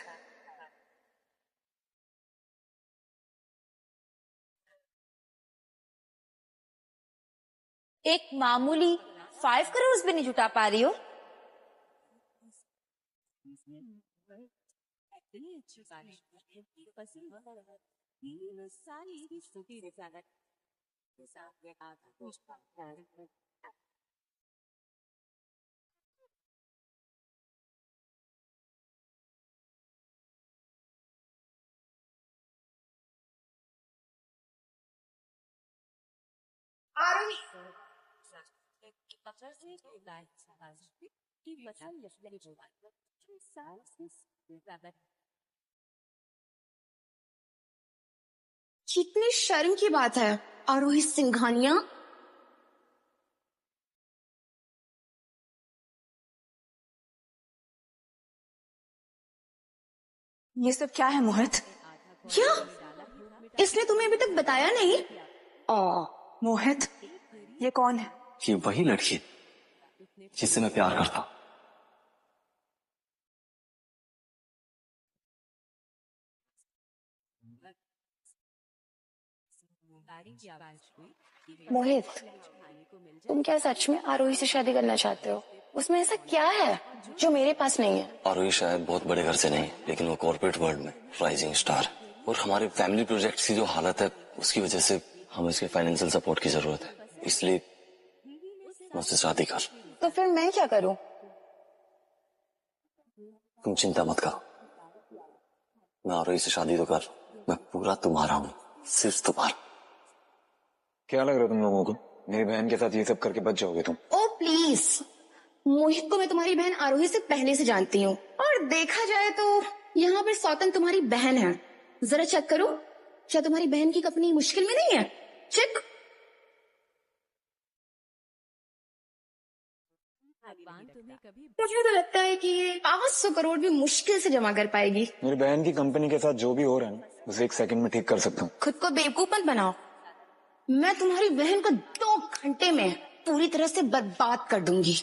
Speaker 12: एक मामूली 5 करोड़ भी नहीं जुटा पा रही हो? कितनी शर्म की बात है आरोही सिंघानिया।
Speaker 11: ये सब क्या है मोहित?
Speaker 1: क्या? इसने तुम्हें अभी तक बताया नहीं?
Speaker 11: मोहित, ये कौन है?
Speaker 2: ये वही लड़की जिससे मैं प्यार करता हूं।
Speaker 1: मोहित, तुम क्या सच में आरोही से शादी करना चाहते हो? उसमें ऐसा क्या है जो मेरे पास नहीं है?
Speaker 2: आरोही शायद बहुत बड़े घर से नहीं है, लेकिन वो कॉर्पोरेट वर्ल्ड में राइजिंग स्टार है। और हमारे फैमिली प्रोजेक्ट की जो हालत है, उसकी वजह से हमें इसके फाइनेंशियल सपोर्ट की जरूरत है। इसलिए मैं उससे शादी कर।
Speaker 1: तो फिर मैं क्या करूं?
Speaker 2: तुम चिंता मत करो, मैं आरोही से शादी तो कर, मैं पूरा तुम्हारा हूँ, सिर्फ तुम्हारा।
Speaker 6: क्या लग रहा है तुम लोगों को मेरी बहन के साथ ये सब करके बच जाओगे तुम?
Speaker 17: ओ प्लीज, मोहित को मैं तुम्हारी बहन आरोही से पहले से जानती हूँ, और देखा जाए तो यहाँ पर सौतन तुम्हारी बहन है। जरा चेक करो, क्या तुम्हारी बहन की कंपनी मुश्किल में नहीं है? चेक। मुझे तो लगता है कि ये 500 करोड़ भी मुश्किल से जमा कर पाएगी।
Speaker 6: मेरी बहन की कंपनी के साथ जो भी हो रहा है ना, उसे 1 सेकंड में ठीक कर सकता हूँ।
Speaker 17: खुद को बेवकूफ मत बनाओ। मैं तुम्हारी बहन को 2 घंटे में पूरी तरह से बर्बाद कर दूंगी।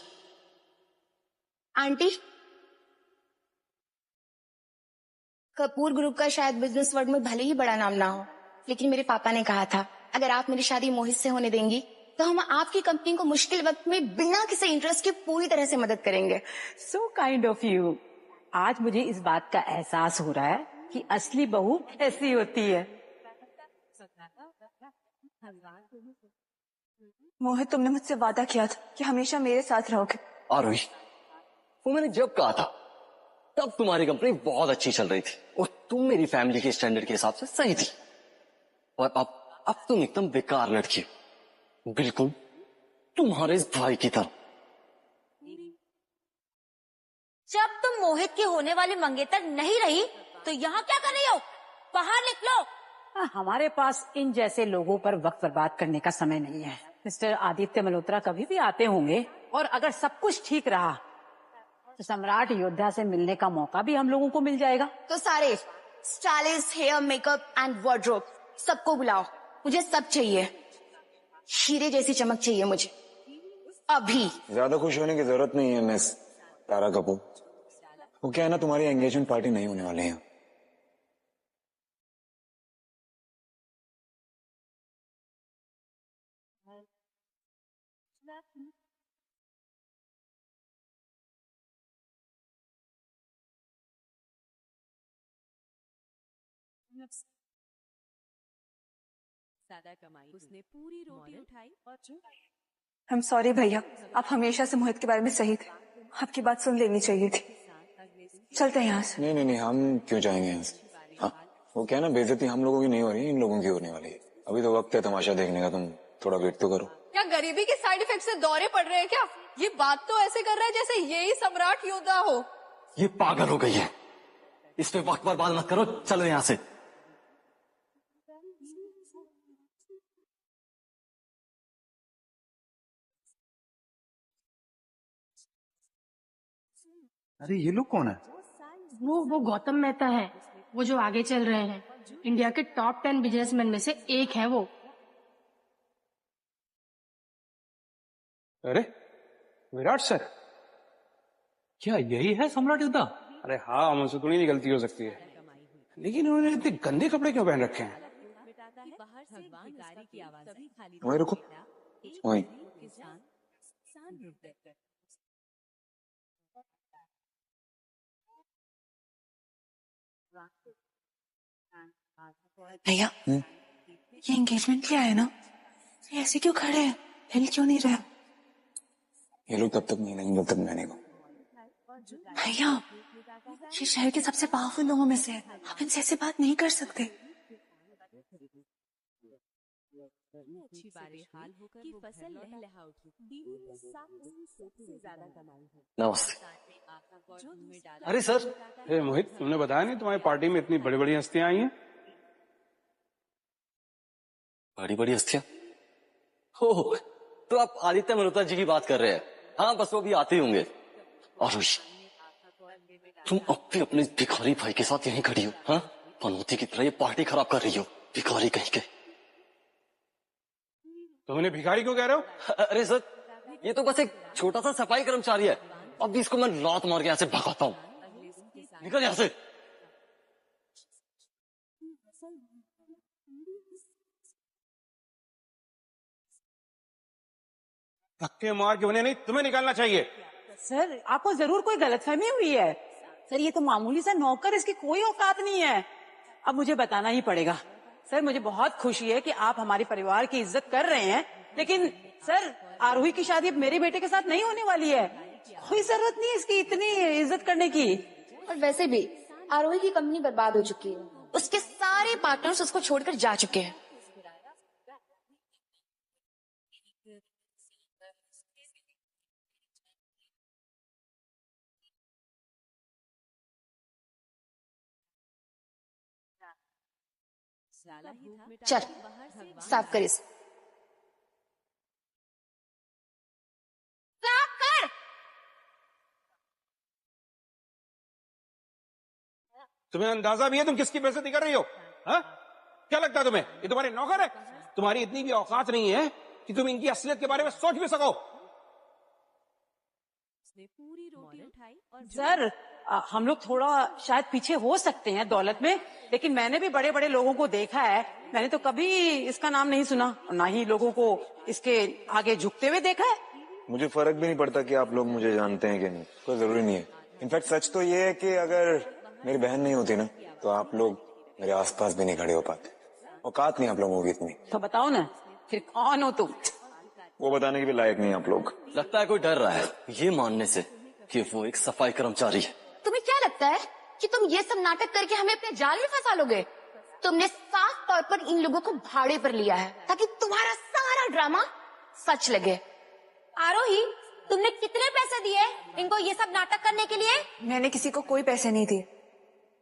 Speaker 17: आंटी, कपूर ग्रुप का शायद बिजनेस वर्ल्ड में भले ही बड़ा नाम ना हो, लेकिन मेरे पापा ने कहा था अगर आप मेरी शादी मोहित से होने देंगी तो हम आपकी कंपनी को मुश्किल वक्त में बिना किसी इंटरेस्ट के पूरी तरह से मदद करेंगे।
Speaker 14: So kind of you. आज मुझे इस बात का एहसास हो रहा है कि असली बहू ऐसी होती है।
Speaker 3: मोहित, तुमने मुझसे वादा किया था कि हमेशा मेरे साथ रहोगे।
Speaker 2: आरोही, वो मैंने जब कहा था तब तुम्हारी कंपनी बहुत अच्छी चल रही थी और तुम मेरी फैमिली के स्टैंडर्ड के हिसाब से सही थी, और अब तुम एकदम बेकार लड़की हो, बिल्कुल तुम्हारे इस भाई की तरह।
Speaker 12: जब तुम मोहित की होने वाली मंगेतर नहीं रही तो यहाँ क्या कर रही हो? बाहर निकलो।
Speaker 14: हमारे पास इन जैसे लोगों पर वक्त बर्बाद करने का समय नहीं है। मिस्टर आदित्य मल्होत्रा कभी भी आते होंगे, और अगर सब कुछ ठीक रहा तो सम्राट योद्धा से मिलने का मौका भी हम लोगों को मिल जाएगा।
Speaker 17: तो सारे stylist, hair, makeup and wardrobe सबको बुलाओ। मुझे सब चाहिए, हीरे जैसी चमक चाहिए मुझे अभी।
Speaker 6: ज्यादा खुश होने की जरूरत नहीं है मिस तारा कपूर। वो क्या है ना, तुम्हारी एंगेजमेंट पार्टी नहीं होने वाली है।
Speaker 13: ज्यादा कमाई, उसने पूरी रोटी उठाई और
Speaker 3: I'm sorry भैया, आप हमेशा से मोहित के बारे में सही थे। आपकी बात सुन लेनी चाहिए थी। चलते हैं यहाँ से।
Speaker 6: नहीं, हम क्यों जाएंगे यहाँ से? हाँ, वो क्या है ना, बेइज्जती हम लोगों की नहीं हो रही है, इन लोगों की होने वाली है। अभी तो वक्त है तमाशा देखने का, तुम थोड़ा वेट तो करो।
Speaker 11: क्या गरीबी के साइड इफेक्ट से दौरे पड़ रहे हैं क्या? ये बात तो ऐसे कर रहा है जैसे यही सम्राट योद्धा हो।
Speaker 2: ये पागल हो गई है, इस पे वक्त बर्बाद मत करो, चलो यहाँ से।
Speaker 7: अरे ये लोग कौन है?
Speaker 16: वो गौतम मेहता है, वो जो आगे चल रहे हैं। इंडिया के टॉप 10 बिजनेसमैन में से एक है वो।
Speaker 7: अरे विराट सर, क्या यही है सम्राट योद्धा? अरे हाँ, मुझसे थोड़ी नहीं गलती हो सकती है, लेकिन उन्होंने इतने गंदे कपड़े क्यों पहन रखे हैं?
Speaker 6: वहीं रुको, वहीं।
Speaker 3: भैया, ये एंगेजमेंट क्या है ना, ये ऐसे क्यों खड़े हैं? हिल क्यों नहीं रहे?
Speaker 6: ये लोग तब तक नहीं लेंगे जब तक मैं नहीं कहूँ।
Speaker 3: भैया, ये शहर के सबसे पावरफुल लोगों में से है, आप इनसे ऐसे बात नहीं कर सकते।
Speaker 13: अच्छी बारिश हाल होकर की फसल लहलहा उठी। सबसे ज्यादा कमाई है।
Speaker 2: नमस्ते। अरे सर,
Speaker 7: हे मोहित, तुमने बताया नहीं तुम्हारी पार्टी में इतनी बड़ी बड़ी हस्तियां आई हैं?
Speaker 2: बड़ी बड़ी हस्तियां? हो, तो आप आदित्य मल्होत्रा जी की बात कर रहे हैं? हाँ, बस वो भी आते ही होंगे। और तुम अब भी अपने भिखारी भाई के साथ यहीं खड़ी हो? हाँ, पनौती की तरह ये पार्टी खराब कर रही हो, भिखारी कहीं के।
Speaker 7: तो उन्हें भिखारी क्यों कह रहे हो?
Speaker 2: अरे सर, ये तो बस एक छोटा सा सफाई कर्मचारी है, अब भी इसको मैं लात मार के यहाँ से भगाता हूँ। निकल यहाँ से।
Speaker 7: धक्के मार के उन्हें नहीं, तुम्हें निकालना चाहिए।
Speaker 14: सर, आपको जरूर कोई गलतफहमी हुई है। सर, ये तो मामूली सा नौकर, इसकी कोई औकात नहीं है। अब मुझे बताना ही पड़ेगा। सर, मुझे बहुत खुशी है कि आप हमारे परिवार की इज्जत कर रहे हैं, लेकिन सर, आरोही की शादी अब मेरे बेटे के साथ नहीं होने वाली है। कोई जरूरत नहीं है इसकी इतनी इज्जत करने की।
Speaker 17: और वैसे भी आरोही की कंपनी बर्बाद हो चुकी है, उसके सारे पार्टनर्स उसको छोड़कर जा चुके हैं। चल साफ कर इसे। साफ कर।
Speaker 7: तुम्हें अंदाजा भी है तुम किसकी बेइज्जती कर रही हो? हाँ? क्या लगता है तुम्हें ये तुम्हारे नौकर है? तुम्हारी इतनी भी औकात नहीं है कि तुम इनकी असलियत के बारे में सोच भी सको।
Speaker 13: पूरी रोटी उठाई और
Speaker 14: सर हम लोग थोड़ा शायद पीछे हो सकते हैं दौलत में, लेकिन मैंने भी बड़े बड़े लोगों को देखा है। मैंने तो कभी इसका नाम नहीं सुना, ना ही लोगों को इसके आगे झुकते हुए देखा है।
Speaker 6: मुझे फर्क भी नहीं पड़ता कि आप लोग मुझे जानते हैं कि नहीं, कोई जरूरी नहीं है। इनफैक्ट सच तो ये है कि अगर मेरी बहन नहीं होती ना तो आप लोग मेरे आसपास भी नहीं खड़े हो पाते। औकात नहीं आप लोगों की इतनी।
Speaker 14: तो बताओ ना फिर कौन हो तुम?
Speaker 6: वो बताने के भी लायक नहीं आप लोग।
Speaker 2: लगता है कोई डर रहा है ये मानने से कि वो एक सफाई कर्मचारी है।
Speaker 17: तुम्हें क्या लगता है कि तुम ये सब नाटक करके हमें अपने जाल में फंसा लोगे? तुमने साफ तौर पर इन लोगों को भाड़े पर लिया है ताकि तुम्हारा सारा ड्रामा सच लगे। आरोही, तुमने कितने पैसे दिए इनको ये सब नाटक करने के लिए?
Speaker 3: मैंने किसी को कोई पैसे नहीं दिए।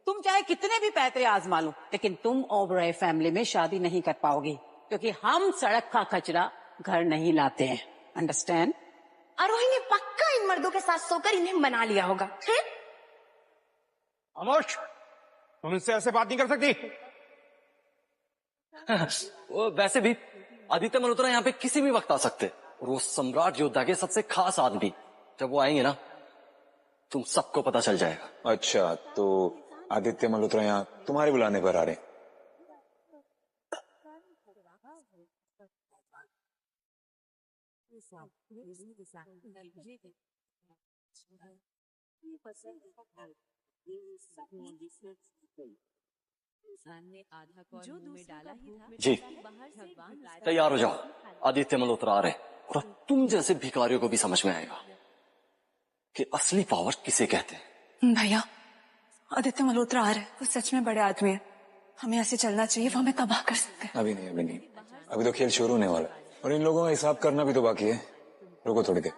Speaker 14: तुम चाहे कितने भी पैतरे आजमा लो, लेकिन तुम ओबराय फैमिली में शादी नहीं कर पाओगी, क्योंकि हम सड़क का कचरा घर नहीं लाते हैं। अंडरस्टैंड?
Speaker 17: आरोही ने पक्का इन मर्दों के साथ सोकर इन्हें मना लिया होगा।
Speaker 7: खामोश, तुम इनसे ऐसे बात नहीं कर सकती।
Speaker 2: वो वैसे भी आदित्य मल्होत्रा यहाँ पे किसी भी वक्त आ सकते, और वो सम्राट योद्धा के सबसे खास आदमी। जब वो आएंगे ना तुम सबको पता चल जाएगा।
Speaker 6: अच्छा, तो आदित्य मल्होत्रा यहाँ तुम्हारे बुलाने पर आ रहे हैं?
Speaker 13: जो में डाला ही था
Speaker 2: जी तैयार हो जाओ, आदित्य मल्होत्रा आ रहे हैं। और तुम जैसे भिखारियों को भी समझ में आएगा कि असली पावर किसे कहते हैं।
Speaker 3: भैया, आदित्य मल्होत्रा आ रहे हैं, वो सच में बड़े आदमी है। हमें ऐसे चलना चाहिए, वो हमें तबाह कर सकते हैं।
Speaker 6: अभी नहीं, अभी नहीं, अभी तो खेल शुरू होने वाला है और इन लोगों का हिसाब करना भी तो बाकी है। रुको थोड़ी देर।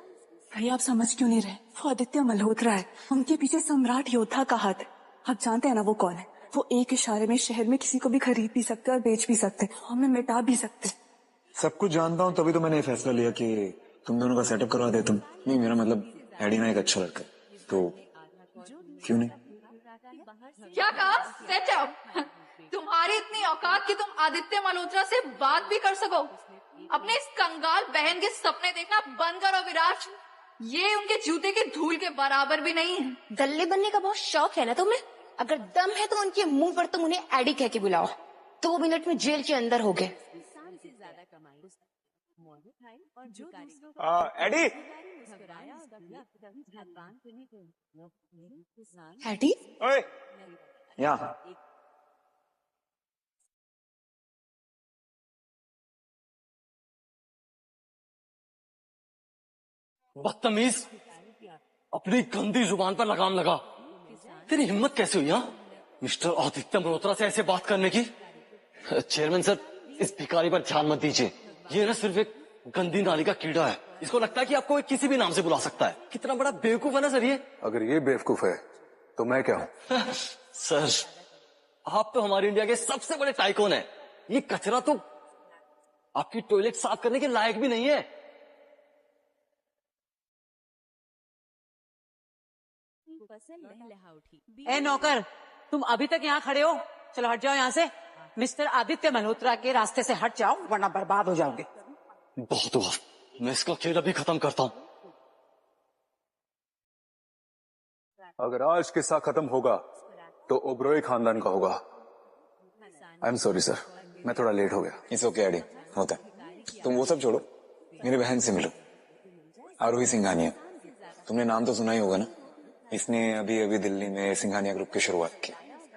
Speaker 3: भैया आप समझ क्यों नहीं रहे? वो आदित्य मल्होत्रा है, उनके पीछे सम्राट योद्धा का हाथ है। आप जानते हैं ना वो कौन है? वो एक इशारे में शहर में किसी को भी खरीद भी सकते और बेच भी सकते, हमें मिटा भी सकते।
Speaker 6: सब कुछ जानता हूँ, तभी तो मैंने ये फैसला लिया कि तुम दोनों का सेटअप करवा दे। तुम नहीं, मेरा मतलब एडी ना एक अच्छा लड़का है, तो क्यों नहीं?
Speaker 11: क्या कहा? सेटअप? तुम्हारी इतनी औकात कि तुम आदित्य मल्होत्रा से बात भी कर सको? अपने इस कंगाल बहन के सपने देखना बंद करो विराट। ये उनके जूते के धूल के बराबर भी नहीं है।
Speaker 17: दल्ले बनने का बहुत शौक है ना तुम्हें? अगर दम है तो उनके मुंह पर तुम उन्हें एडी कह के बुलाओ। 2 मिनट में जेल के अंदर हो गए।
Speaker 7: एडी,
Speaker 17: एडी,
Speaker 7: ओए,
Speaker 6: यहाँ
Speaker 2: बदतमीज, अपनी गंदी जुबान पर लगाम लगा। तेरी हिम्मत कैसे हुई मिस्टर आदित्य मल्होत्रा से ऐसे बात करने की? चेयरमैन सर, इस भिखारी पर ध्यान मत दीजिए। ये ना सिर्फ एक गंदी नाली का कीड़ा है। इसको लगता है कि आपको किसी भी नाम से बुला सकता है। कितना बड़ा बेवकूफ है ना सर ये।
Speaker 10: अगर ये बेवकूफ है तो मैं क्या हूँ?
Speaker 2: सर, आप तो हमारे इंडिया के सबसे बड़े टाइकून हैं। ये कचरा तो आपकी टॉयलेट साफ करने के लायक भी नहीं है।
Speaker 14: ए नौकर, तुम अभी तक यहाँ खड़े हो? चलो हट जाओ यहाँ से। मिस्टर आदित्य मल्होत्रा के रास्ते से हट जाओ, वरना बर्बाद हो जाओगे।
Speaker 2: बहुत हुआ, मैं इसका खेल अभी खत्म करता हूँ।
Speaker 10: अगर आज किस्सा खत्म होगा तो ओबरॉय खानदान का होगा। आई एम सॉरी सर, मैं थोड़ा लेट हो गया।
Speaker 6: इट्स ओके एडी, होता है। तुम वो सब छोड़ो, मेरी बहन से मिलो, आरोही सिंघानिया। तुमने नाम तो सुना ही होगा ना? इसने अभी अभी दिल्ली में सिंघानिया ग्रुप की शुरुआत की।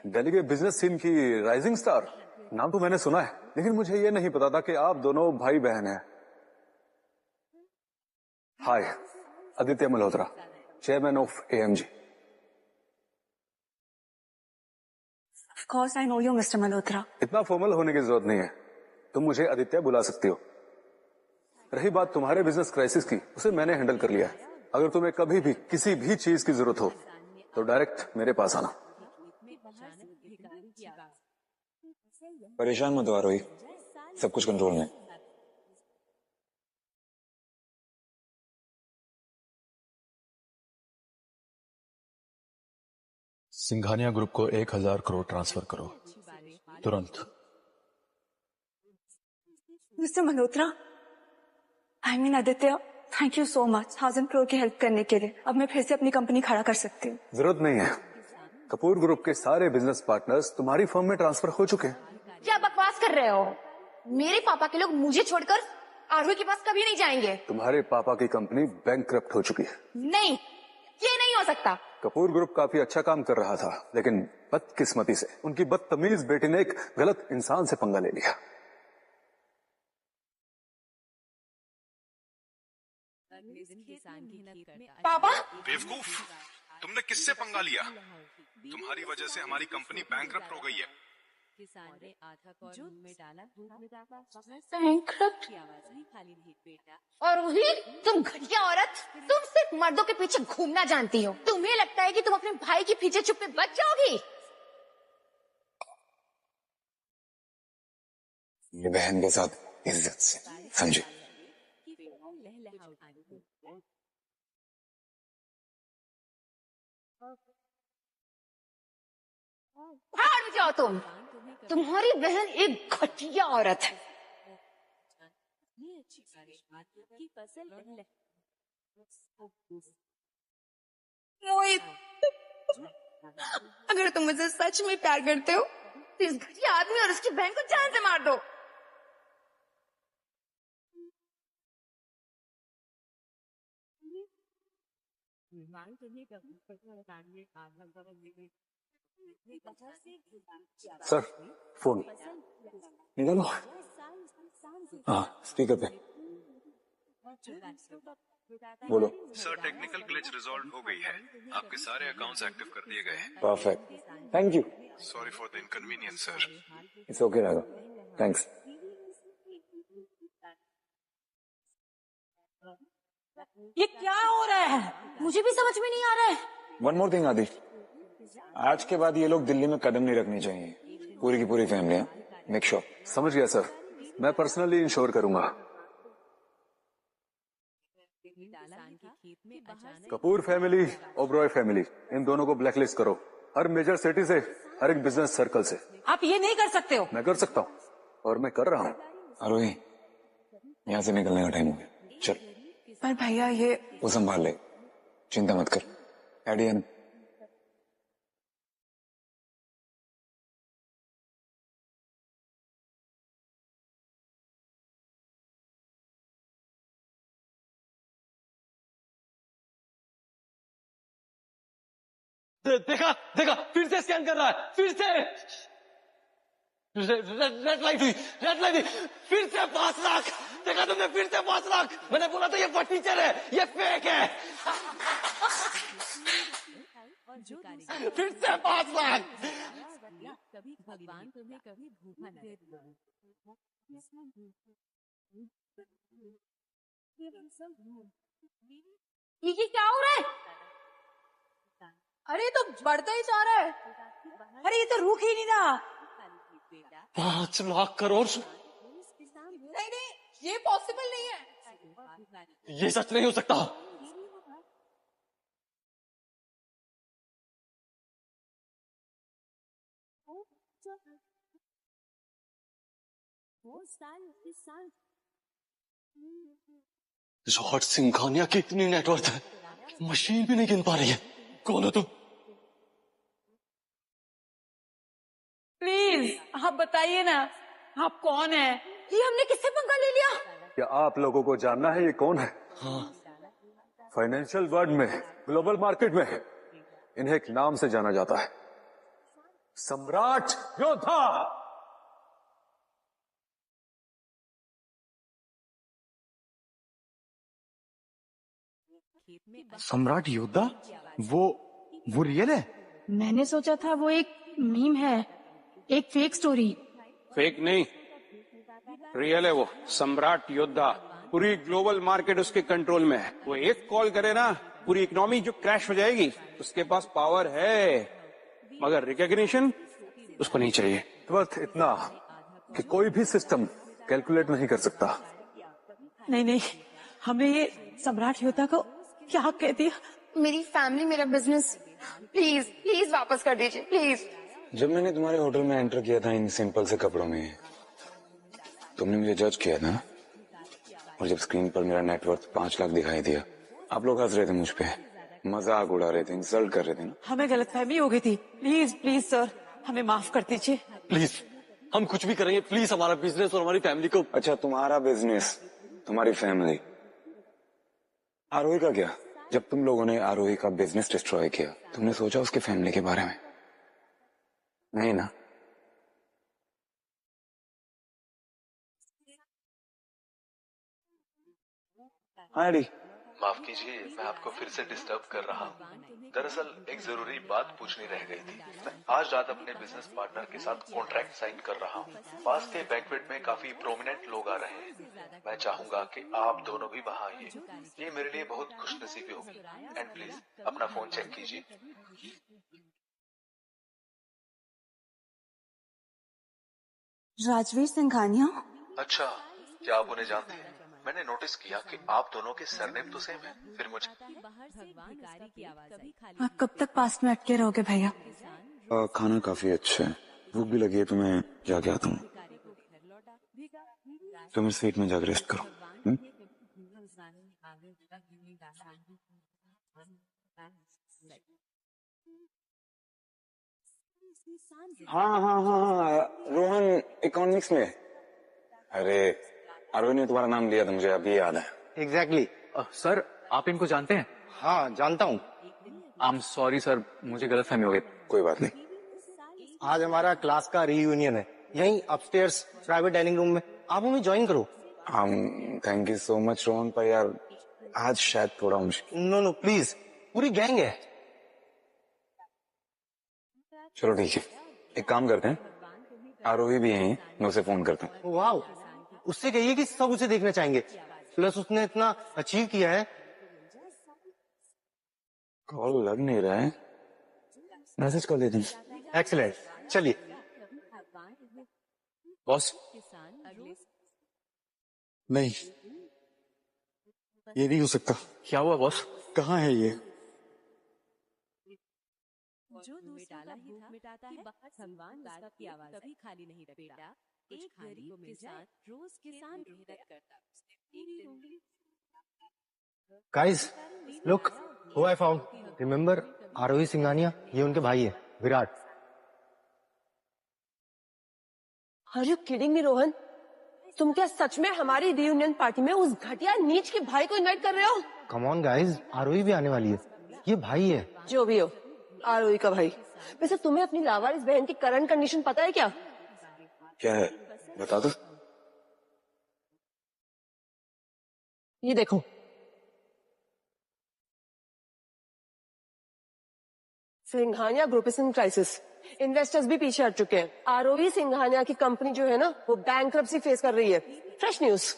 Speaker 10: दिल्ली के बिजनेस सीन की राइजिंग स्टार। नाम तो मैंने सुना है, लेकिन मुझे ये नहीं पता था कि आप दोनों भाई बहन हैं। Hi, Aditya Malhotra, chairman of AMG।
Speaker 3: course I know you, Mr. Malhotra.
Speaker 10: इतना फॉर्मल होने की जरूरत नहीं है। तुम मुझे आदित्य बुला सकती हो। रही बात तुम्हारे बिजनेस क्राइसिस की, उसे मैंने हैंडल कर लिया है। अगर तुम्हें कभी भी किसी भी चीज की जरूरत हो तो डायरेक्ट मेरे पास आना।
Speaker 9: परेशान मत हो आरोही, सब कुछ कंट्रोल में।
Speaker 10: सिंघानिया ग्रुप को 1000 करोड़ ट्रांसफर करो तुरंत।
Speaker 3: Mister Malhotra, I mean Aditya, thank you so much 1000 crore की हेल्प करने के लिए। अब मैं फिर से अपनी कंपनी खड़ा कर सकती हूँ।
Speaker 10: जरूरत नहीं है, कपूर ग्रुप के सारे बिजनेस पार्टनर्स तुम्हारी फर्म में ट्रांसफर हो चुके हैं।
Speaker 17: क्या बकवास कर रहे हो? मेरे पापा के लोग मुझे छोड़कर आरोही के पास कभी नहीं जाएंगे।
Speaker 10: तुम्हारे पापा की कंपनी बैंकक्रप्ट हो चुकी है।
Speaker 17: नहीं, ये नहीं हो सकता।
Speaker 10: कपूर ग्रुप काफी अच्छा काम कर रहा था, लेकिन बदकिस्मती से उनकी बदतमीज बेटी ने एक गलत इंसान से पंगा ले लिया।
Speaker 17: पापा,
Speaker 5: बेवकूफ, तुमने किससे पंगा लिया? तुम्हारी वजह से हमारी कंपनी बैंकक्रप्ट हो गई है।
Speaker 13: किसान ने आधा कॉर्न में डाला, दूध में डाला,
Speaker 17: बैंकक्रप्ट
Speaker 13: की आवाज नहीं खाली नहीं बेटा।
Speaker 17: और वही तुम घटिया औरत, तुम सिर्फ मर्दों के पीछे घूमना जानती हो। तुम्हें लगता है कि तुम अपने भाई के पीछे चुप में बच जाओगी?
Speaker 9: ये बहन के साथ इज्जत से समझे।
Speaker 17: भाड़ में जाओ तुम। तुम्हारी बहन एक घटिया औरत है। मोहित, अगर तुम मुझसे सच में प्यार करते हो तो इस घटिया आदमी और उसकी बहन को जान से मार दो।
Speaker 10: सर, फोन निकालो। हाँ, स्पीकर पे बोलो।
Speaker 5: सर, टेक्निकल ग्लिच रिजॉल्व हो गई है। आपके सारे अकाउंट्स एक्टिव कर दिए गए हैं।
Speaker 10: Perfect, thank you.
Speaker 5: Sorry for the inconvenience sir.
Speaker 10: It's okay Raghav, thanks.
Speaker 14: ये क्या हो रहा है?
Speaker 12: मुझे भी समझ में नहीं आ रहा है।
Speaker 9: वन मोर थिंग आदि, आज के बाद ये लोग दिल्ली में कदम नहीं रखने चाहिए। पूरी की पूरी फैमिली, मेक श्योर।
Speaker 10: समझ गया सर, मैं पर्सनली इंश्योर करूंगा। कपूर फैमिली, ओबरॉय फैमिली, इन दोनों को ब्लैकलिस्ट करो। हर मेजर सिटी से, हर एक बिजनेस सर्कल से।
Speaker 14: आप ये नहीं कर सकते हो।
Speaker 10: मैं कर सकता हूँ, और मैं कर रहा हूँ।
Speaker 9: आरोही, यहाँ से निकलने का टाइम हो गया, चल।
Speaker 3: पर भैया ये
Speaker 9: वो संभाल ले, चिंता मत कर। एडियन,
Speaker 15: देखा देखा, फिर से स्कैन कर रहा है, फिर से रेड लाइट हुई, फिर से 5 लाख। देखा तुमने, फिर से 5 लाख। मैंने बोला था ये फटीचर है, ये फेक है। फिर से 5 लाख।
Speaker 13: कभी भगवान तुम्हें कभी भूखा न दे।
Speaker 12: ये क्या हो रहा है? अरे ये तो बढ़ता ही जा रहा है।
Speaker 14: अरे ये तो रुक ही नहीं रहा।
Speaker 15: 5 लाख करोड़।
Speaker 11: नहीं नहीं, ये पॉसिबल नहीं है।
Speaker 15: ये सच नहीं हो सकता। जॉर्ज सिंघानिया की इतनी नेटवर्थ है, मशीन भी नहीं गिन पा रही है। कौन हो तुम?
Speaker 14: प्लीज आप बताइए ना, आप कौन है?
Speaker 12: ये हमने किससे पंगा ले लिया?
Speaker 10: क्या आप लोगों को जानना है ये कौन है?
Speaker 15: हाँ।
Speaker 10: फाइनेंशियल वर्ल्ड में, ग्लोबल मार्केट में इन्हें एक नाम से जाना जाता है, सम्राट योद्धा।
Speaker 15: सम्राट योद्धा? वो रियल है?
Speaker 16: मैंने सोचा था वो एक मीम है, एक फेक स्टोरी।
Speaker 7: फेक नहीं, रियल है वो। सम्राट योद्धा, पूरी ग्लोबल मार्केट उसके कंट्रोल में है। वो एक कॉल करे ना, पूरी इकोनॉमी जो क्रैश हो जाएगी। उसके पास पावर है, मगर रिकॉग्निशन उसको नहीं चाहिए।
Speaker 10: वर्थ इतना कि कोई भी सिस्टम कैलकुलेट नहीं कर सकता।
Speaker 14: नहीं नहीं, हमने ये सम्राट योद्धा को क्या कह दिया?
Speaker 17: मेरी फैमिली, मेरा बिजनेस, प्लीज प्लीज वापस कर दीजिए प्लीज।
Speaker 6: जब मैंने तुम्हारे होटल में एंटर किया था इन सिंपल से कपड़ों में, तुमने मुझे जज किया था ना, और जब स्क्रीन पर मेरा नेटवर्थ 5 लाख दिखाई दिया, आप लोग हंस रहे थे मुझ पे, मजाक उड़ा रहे थे, इंसल्ट कर रहे थे ना।
Speaker 14: हमें गलतफहमी हो गई थी। प्लीज प्लीज सर, हमें माफ कर दीजिए।
Speaker 15: प्लीज, हम कुछ भी करेंगे, प्लीज हमारा बिजनेस और हमारी फैमिली को।
Speaker 6: अच्छा, तुम्हारा बिजनेस, तुम्हारी फैमिली, आरोही का क्या? जब तुम लोगों ने आरोही का बिजनेस डिस्ट्रॉय किया, तुमने सोचा उसकी फैमिली के बारे में? नहीं ना। हाँ डी,
Speaker 18: माफ कीजिए, मैं आपको फिर से डिस्टर्ब कर रहा हूँ। दरअसल एक जरूरी बात पूछनी रह गई थी। मैं आज रात अपने बिजनेस पार्टनर के साथ कॉन्ट्रैक्ट साइन कर रहा हूँ। पास के बैंक्वेट में काफी प्रोमिनेंट लोग आ रहे हैं। मैं चाहूंगा कि आप दोनों भी वहाँ आइए। ये मेरे लिए बहुत खुशनसीबी होगी। एंड प्लीज अपना फोन चेक कीजिए।
Speaker 3: राजवीर सिंघानिया।
Speaker 18: अच्छा, क्या आप उन्हें जानते हैं? मैंने नोटिस किया कि आप दोनों के सरनेम तो सेम है। फिर मुझे
Speaker 3: आप कब तक पास में अटके रहोगे भैया?
Speaker 6: खाना काफी अच्छा है, भूख भी लगी है, तो मैं जाके आता हूँ। तो मेरे सीट में जाकर रेस्ट करो। हाँ, रोहन इकोनॉमिक्स में। अरे आरोही ने तुम्हारा नाम लिया था, मुझे अभी याद है।
Speaker 19: एग्जैक्टली।
Speaker 20: सर, आप इनको जानते हैं?
Speaker 19: हाँ, जानता हूँ।
Speaker 20: आई एम सॉरी सर, मुझे गलतफहमी हो गई।
Speaker 6: कोई बात नहीं।
Speaker 19: आज हमारा क्लास का रीयूनियन है, यहीं अपस्टेयर्स प्राइवेट डाइनिंग रूम में। आप हमें ज्वाइन करो।
Speaker 6: Thank you so much Rohan, पर यार आज शायद थोड़ा मुश्किल।
Speaker 19: नो प्लीज, पूरी गैंग है।
Speaker 6: चलो ठीक है, एक काम करते हैं, आरोही भी यहीं, मैं उसे फोन करता हूँ।
Speaker 19: वाह, उससे कहिए कि सब उसे देखना चाहेंगे। प्लस उसने इतना अचीव किया है।
Speaker 6: कॉल लग नहीं रहा है, मैसेज कर देते हैं।
Speaker 19: एक्सीलेंट, चलिए।
Speaker 20: बॉस,
Speaker 9: नहीं, ये नहीं हो सकता।
Speaker 20: क्या हुआ बॉस?
Speaker 9: कहाँ है ये?
Speaker 13: जो दूसरा भूख मिटाता है, भगवान की आवाज कभी खाली नहीं रखता। एक गरीब किसान रोज किसान मेहनत करता।
Speaker 19: Guys, look who I found. Remember Aarohi Singhania, ये उनके भाई है Virat.
Speaker 3: Are you kidding me Rohan? तुम क्या सच में हमारी रियूनियन पार्टी में उस घटिया नीच के भाई को इनवाइट कर रहे हो?
Speaker 19: कम ऑन गाइस, आरोही भी आने वाली है, ये भाई है।
Speaker 3: जो भी हो, आरोही का भाई। वैसे तुम्हें अपनी लावारिस बहन की करंट कंडीशन पता है क्या?
Speaker 6: क्या है, बता दो।
Speaker 3: ये देखो, Singhania group is in crisis. Investors भी पीछे हट चुके हैं। आरोही सिंघानिया की कंपनी जो है ना, वो बैंकरप्सी फेस कर रही है। Fresh news.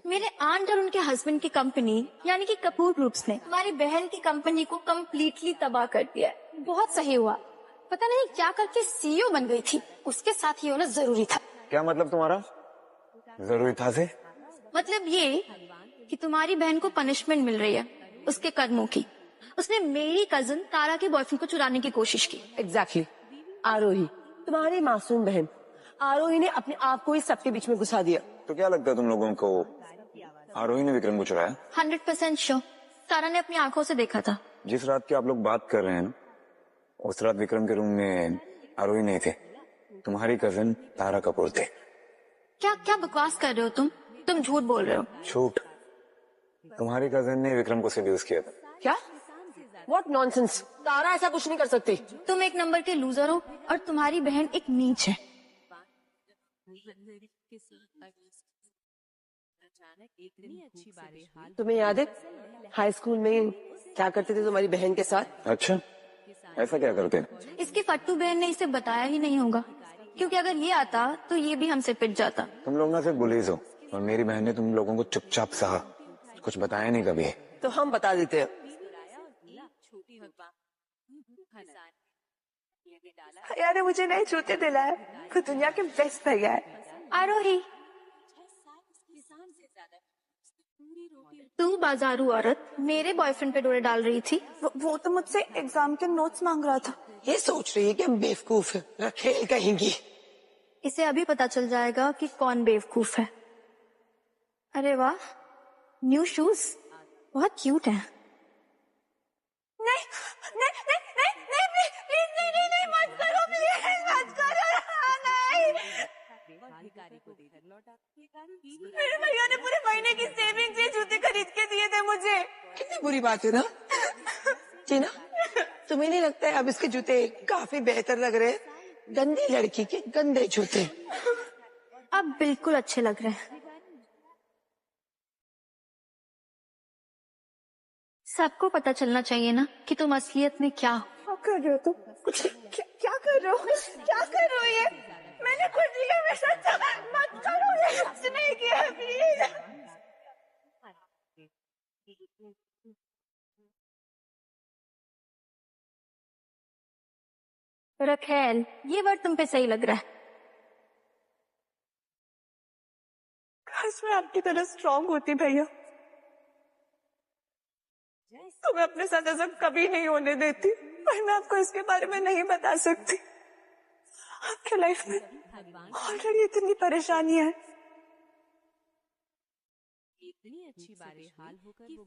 Speaker 17: मेरे आंट और उनके हस्बैंड की कंपनी यानी कि कपूर ग्रुप्स ने हमारी बहन की कंपनी को कम्प्लीटली तबाह कर दिया है। बहुत सही हुआ, पता नहीं क्या करके सीईओ बन गई थी। उसके साथ ही होना जरूरी था।
Speaker 6: क्या मतलब तुम्हारा? जरूरी था से?
Speaker 17: मतलब ये कि तुम्हारी बहन को पनिशमेंट मिल रही है उसके कर्मों की। उसने मेरी कजन तारा के बॉयफ्रेंड को चुराने की कोशिश की।
Speaker 3: एग्जैक्टली। आरोही, तुम्हारी मासूम बहन आरोही ने अपने आप को ही सबके बीच में घुसा दिया।
Speaker 6: तो क्या लगता है तुम लोगों को, आरोही ने विक्रम को चुराया?
Speaker 17: 100% श्योर। तारा ने अपनी आंखों से देखा था।
Speaker 6: जिस रात की आप लोग बात कर रहे हैं ना, उस रात विक्रम के रूम में आरोही नहीं थे, तुम्हारी कजन तारा कपूर थे।
Speaker 17: क्या क्या बकवास कर रहे हो तुम झूठ बोल रहे हो।
Speaker 6: झूठ? तुम्हारी कजन ने विक्रम को सेड्यूस किया था।
Speaker 3: क्या? What nonsense. तारा ऐसा कुछ नहीं कर सकती।
Speaker 17: तुम एक नंबर के लूजर हो और तुम्हारी बहन एक नीच है।
Speaker 3: तुम्हें याद है हाई स्कूल में क्या करते थे तुम्हारी बहन के साथ?
Speaker 6: अच्छा, ऐसा क्या करते हैं?
Speaker 17: इसकी फट्टू बहन ने इसे बताया ही नहीं होगा। क्योंकि अगर ये आता तो ये भी हमसे पिट जाता।
Speaker 6: तुम लोग ना सिर्फ बुलीज हो और मेरी बहन ने तुम लोगों को चुपचाप सहा, कुछ बताया नहीं कभी।
Speaker 21: तो हम बता देते हैं।
Speaker 3: भैया ने मुझे नए जूते दिलाए, वो दुनिया के बेस्ट भैया है।
Speaker 17: आरोही, तू बाजारू औरत मेरे बॉयफ्रेंड पे डोरे डाल रही थी।
Speaker 3: वो तो मुझसे एग्जाम के नोट्स मांग रहा था।
Speaker 21: ये सोच रही है कि हम बेवकूफ है, खेल कहेंगी।
Speaker 17: इसे अभी पता चल जाएगा कि कौन बेवकूफ है। अरे वाह, न्यू शूज बहुत क्यूट है।
Speaker 3: नहीं नहीं नहीं नहीं नहीं प्लीज नहीं नहीं नहीं मत करो, प्लीज मत करो, नहीं। मेरे भैया ने पूरे महीने की सेविंग से जूते खरीद के दिए थे मुझे।
Speaker 21: कितनी बुरी बात है ना जीना, तुम्हें नहीं लगता है अब इसके जूते काफी बेहतर लग रहे हैं? गंदी लड़की के गंदे जूते
Speaker 17: अब बिल्कुल अच्छे लग रहे हैं। सबको पता चलना चाहिए ना कि तुम असलियत में क्या हो।
Speaker 3: क्या कर रहे हो तुम? क्या कर रहे हो? क्या कर रहे हो ये? मैंने कुछ नहीं किया, मैं सच्चा, मत करो, ये कुछ नहीं किया प्लीज।
Speaker 17: रखेल, ये वर्ड तुम पे सही लग रहा है।
Speaker 3: काश मैं आपकी तरह स्ट्रांग होती भैया, तो मैं अपने साथ ऐसा कभी नहीं होने देती। पर मैं आपको इसके बारे में नहीं बता सकती। आपके लाइफ में ऑलरेडी इतनी परेशानियां हैं।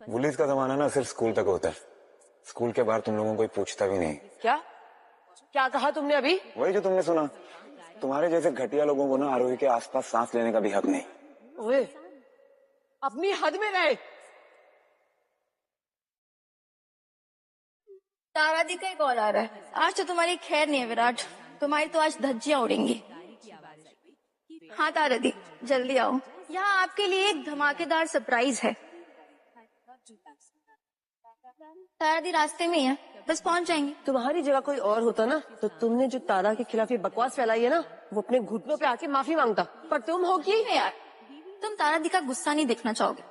Speaker 6: बुलीज का जमाना ना सिर्फ स्कूल तक होता है, स्कूल के बाहर तुम लोगों को कोई पूछता भी नहीं।
Speaker 21: क्या क्या कहा तुमने अभी?
Speaker 6: वही जो तुमने सुना। तुम्हारे जैसे घटिया लोगों को ना आरोही के आसपास सांस लेने का भी हक नहीं।
Speaker 21: ओए, अपनी हद में रहे।
Speaker 17: तारा दी का ही कॉल आ रहा है। आज तो तुम्हारी खैर नहीं है विराट, तुम्हारी तो आज धज्जियां उड़ेंगी। हाँ तारा दी, जल्दी आओ, यहाँ आपके लिए एक धमाकेदार सरप्राइज है। तारा दी रास्ते में ही है, बस पहुँच जाएंगे।
Speaker 21: तुम्हारी जगह कोई और होता ना तो तुमने जो तारा के खिलाफ ये बकवास फैलाई है ना, वो अपने घुटनों पे आके माफी मांगता। पर तुम हो कि
Speaker 17: यार, तुम तारा दी का गुस्सा नहीं देखना चाहोगे,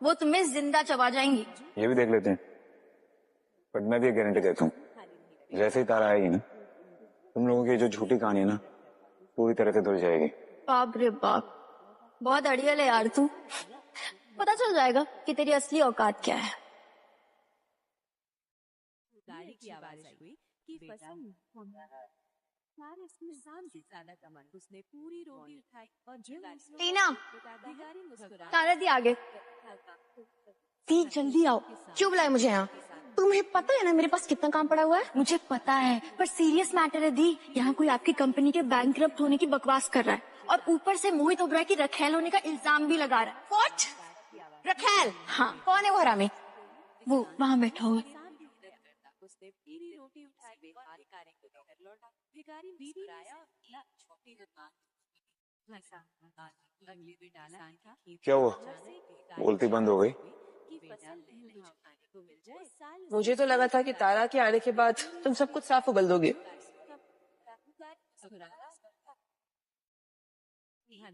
Speaker 17: वो तुम्हें जिंदा चबा जाएंगी।
Speaker 6: ये भी देख लेते हैं, बट मैं भी गारंटी देता हूँ, जैसे ही तारा आएगी ना, तुम लोगों की जो झूठी कहानी है ना पूरी तरह से धुल जाएगी।
Speaker 17: बाप रे बाप, बहुत अड़ियल है यार तू। पता चल जाएगा कि तेरी असली औकात क्या है।
Speaker 13: गाड़ी की आवाज हुई कि उसने पूरी रोटी उठाई और
Speaker 17: टीना, तारा दी आगे। दी जल्दी आओ। क्यों बुलाए मुझे यहाँ? तुम्हें पता है ना मेरे पास कितना काम पड़ा हुआ है? मुझे पता है, पर सीरियस मैटर है दी। यहाँ कोई आपकी कंपनी के बैंकरप्ट होने की बकवास कर रहा है और ऊपर से मोहित ओबराय की रखेल होने का इल्जाम भी लगा रहा है। What? रखेल? हाँ, कौन है वो हरामी? वो वहाँ बैठा हुआ है।
Speaker 13: उसने पूरी रोटी उठाई और भिखारी को देकर लौटा। भिखारी मुस्कुराया और छोटी
Speaker 6: क्या हुआ? बोलती बंद हो गई?
Speaker 21: मुझे तो लगा था कि तारा के आने के बाद तुम सब कुछ साफ उगल दोगे।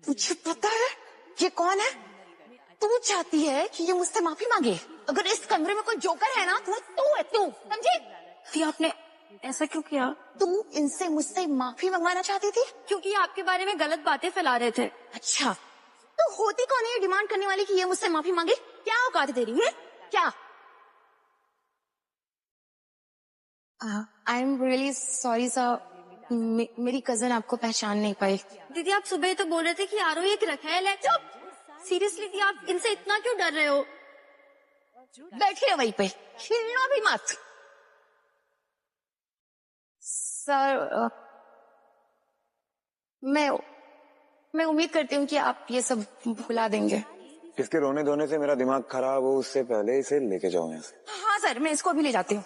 Speaker 17: तुझे पता है ये कौन है? तू चाहती है कि ये मुझसे माफी मांगे? अगर इस कमरे में कोई जोकर है ना तो तू है, तू समझी? आपने ऐसा क्यों किया? तुम इनसे मुझसे माफी मंगवाना चाहती थी क्योंकि ये आपके बारे में गलत बातें फैला रहे थे। अच्छा, तो होती कौन है ये डिमांड करने वाली कि ये मुझसे माफी मांगे? क्या औकात है तेरी? क्या? I am really sorry sir, मेरी कजन आपको पहचान नहीं पाई। दीदी आप सुबह तो बोल रहे थे कि आरोही एक रखेल है। चुप! सीरियसली दी, आप इनसे इतना क्यों डर रहे हो? बैठिए वहीं पे, हिलना भी मत। सर मैं उम्मीद करती हूँ कि आप ये सब भुला देंगे।
Speaker 6: इसके रोने धोने से मेरा दिमाग खराब हो उससे पहले इसे लेके जाओ यहाँ से।
Speaker 17: हाँ सर, मैं इसको अभी ले जाती हूँ।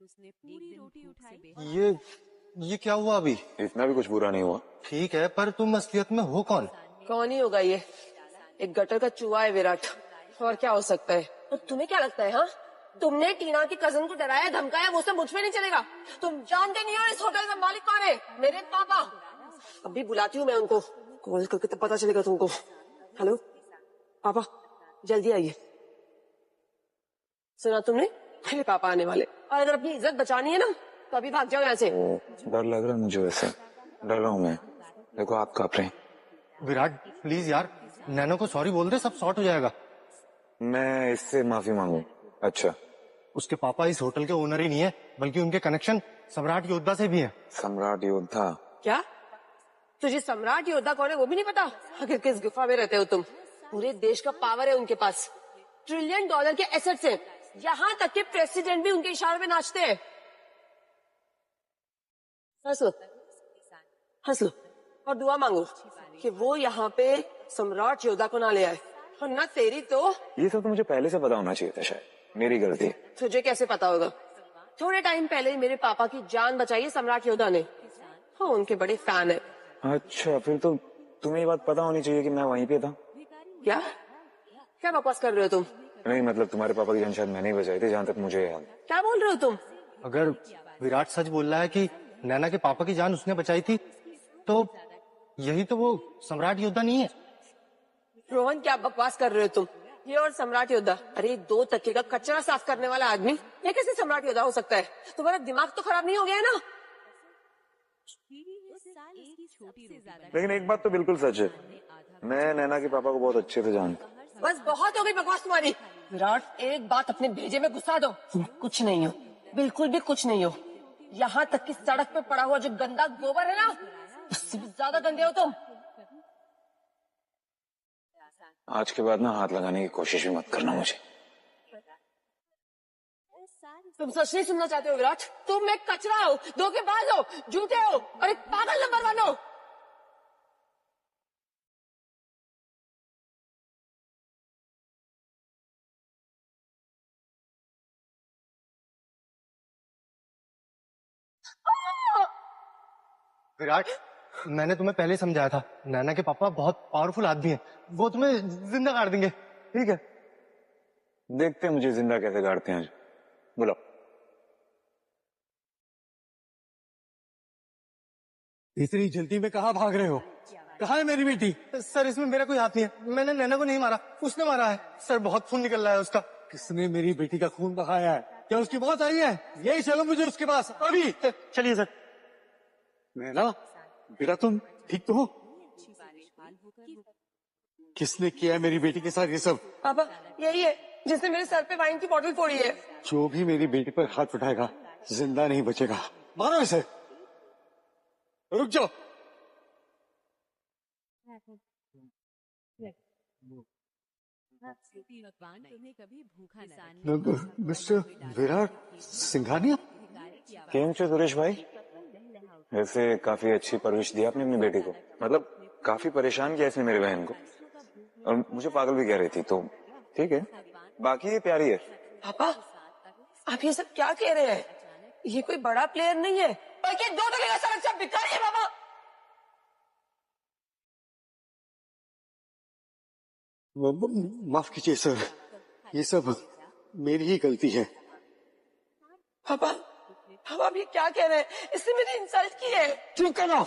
Speaker 13: उसने पूरी रोटी उठाई।
Speaker 19: ये क्या हुआ अभी?
Speaker 6: इतना भी कुछ बुरा नहीं हुआ।
Speaker 19: ठीक है, पर तुम असलियत में हो कौन?
Speaker 21: कौन ही होगा ये? एक गटर का चूहा है विराट, और क्या हो सकता है? और तुम्हें क्या लगता है? हाँ, तुमने टीना की कजन को डराया धमकाया, वो सब मुझ में नहीं चलेगा। तुम जानते नहीं हो इस होटल का मालिक कौन है? मेरे पापा। अभी बुलाती हूँ मैं उनको, कॉल करके तब पता चलेगा तुमको। हेलो पापा, जल्दी आइए। सुना तुमने? मेरे पापा आने वाले, और अगर अपनी इज्जत बचानी है ना तो अभी भाग जाओ यहाँ से।
Speaker 6: डर लग रहा है मुझे, वैसे डर रहा हूँ मैं। देखो आप कांप रहे हैं।
Speaker 19: विराट प्लीज यार, नैनो को सॉरी बोल दे, सब सॉर्ट हो जाएगा।
Speaker 6: मैं इससे माफी मांगू? अच्छा,
Speaker 19: उसके पापा इस होटल के ओनर ही नहीं है, बल्कि उनके कनेक्शन सम्राट योद्धा से भी है।
Speaker 6: सम्राट योद्धा?
Speaker 21: क्या तुझे सम्राट योद्धा कौन है वो भी नहीं पता? आखिर किस गुफा में रहते हो तुम? पूरे देश का पावर है उनके पास, $1 ट्रिलियन के एसेट्स हैं, यहाँ तक के प्रेसिडेंट भी उनके इशारे में नाचते हैं। हंस लो, हंस लो और दुआ मांगो कि वो यहाँ पे सम्राट योद्धा को ना ले आए, वरना तेरी तो।
Speaker 6: ये सब तो मुझे पहले से पता होना चाहिए था, शायद मेरी गलती।
Speaker 21: तुझे कैसे पता होगा? थोड़े टाइम पहले ही मेरे पापा की जान बचाई है सम्राट योद्धा ने। हाँ, उनके बड़े फैन है।
Speaker 6: अच्छा, फिर तो तुम्हें ये बात पता होनी चाहिए कि मैं वहीं पे था।
Speaker 21: क्या क्या बकवास कर रहे हो तुम?
Speaker 6: नहीं मतलब तुम्हारे पापा की जान शायद मैंने ही बचाई थी, जहाँ तक मुझे याद।
Speaker 21: क्या बोल रहे हो तुम?
Speaker 19: अगर विराट सच बोल रहा है कि नैना के पापा की जान उसने बचाई थी, तो यही तो वो सम्राट योद्धा नहीं है।
Speaker 21: रोहन, क्या बकवास कर रहे हो तुम? ये और सम्राट योद्धा, अरे 2 टके का कचरा साफ करने वाला आदमी, ये कैसे सम्राट योद्धा हो सकता है? तुम्हारा दिमाग तो खराब नहीं हो गया है ना?
Speaker 6: लेकिन एक बात तो बिल्कुल सच है, मैं नैना के पापा को बहुत अच्छे से जानता।
Speaker 21: बस बहुत हो गई बकवास तुम्हारी। विराट, एक बात अपने भेजे में घुसा दो, तुम कुछ नहीं हो, बिल्कुल भी कुछ नहीं हो। यहाँ तक कि सड़क पे पड़ा हुआ जो गंदा गोबर है ना, उससे भी ज्यादा गंदे हो तुम।
Speaker 6: आज के बाद ना हाथ लगाने की कोशिश भी मत करना मुझे।
Speaker 21: तुम सच नहीं सुनना चाहते हो विराट? तुम एक कचरा हो, धोखेबाज हो, झूठे हो और एक पागल नंबर 1 हो।
Speaker 19: विराट, मैंने तुम्हें पहले समझाया था, नैना के पापा बहुत पावरफुल आदमी हैं, वो तुम्हें जिंदा गाड़ देंगे।
Speaker 6: ठीक है, देखते हैं मुझे जिंदा कैसे गाड़ते हैं। आज बुलाओ।
Speaker 19: इतनी जल्दी में कहाँ भाग रहे हो? कहाँ है मेरी बेटी? सर, इसमें मेरा कोई हाथ नहीं है, मैंने नैना को नहीं मारा, उसने मारा है। सर, बहुत खून निकल रहा है उसका। किसने मेरी बेटी का खून बहाया है? क्या उसकी मौत आई है? यही चलो मुझे उसके पास अभी। चलिए सर।
Speaker 8: नैना बेटा, तुम ठीक तो हो? किसने किया है मेरी बेटी के साथ ये सब?
Speaker 21: पापा, यही है जिसने मेरे सर पे वाइन की बोतल फोड़ी है।
Speaker 8: जो भी मेरी बेटी पर हाथ उठाएगा जिंदा नहीं बचेगा। मारो इसे। रुक जाओ। मिस्टर विराट सिंघानिया।
Speaker 6: केम छो सुरेश भाई? वैसे काफी अच्छी परवरिश दी आपने अपनी बेटी को, मतलब काफी परेशान किया इसने मेरी बहन को, और मुझे पागल भी कह रही थी, तो ठीक है, बाकी ये प्यारी है।
Speaker 21: पापा, आप ये सब क्या कह रहे हैं? ये कोई बड़ा प्लेयर नहीं है, बल्कि 2 टके का सड़क से भिखारी है। पापा,
Speaker 8: माफ कीजिए सर, ये सब मेरी ही गलती है।
Speaker 21: पापा, आप ये क्या कह रहे हैं? इसने मेरी इंसल्ट की है।
Speaker 8: चुप करो,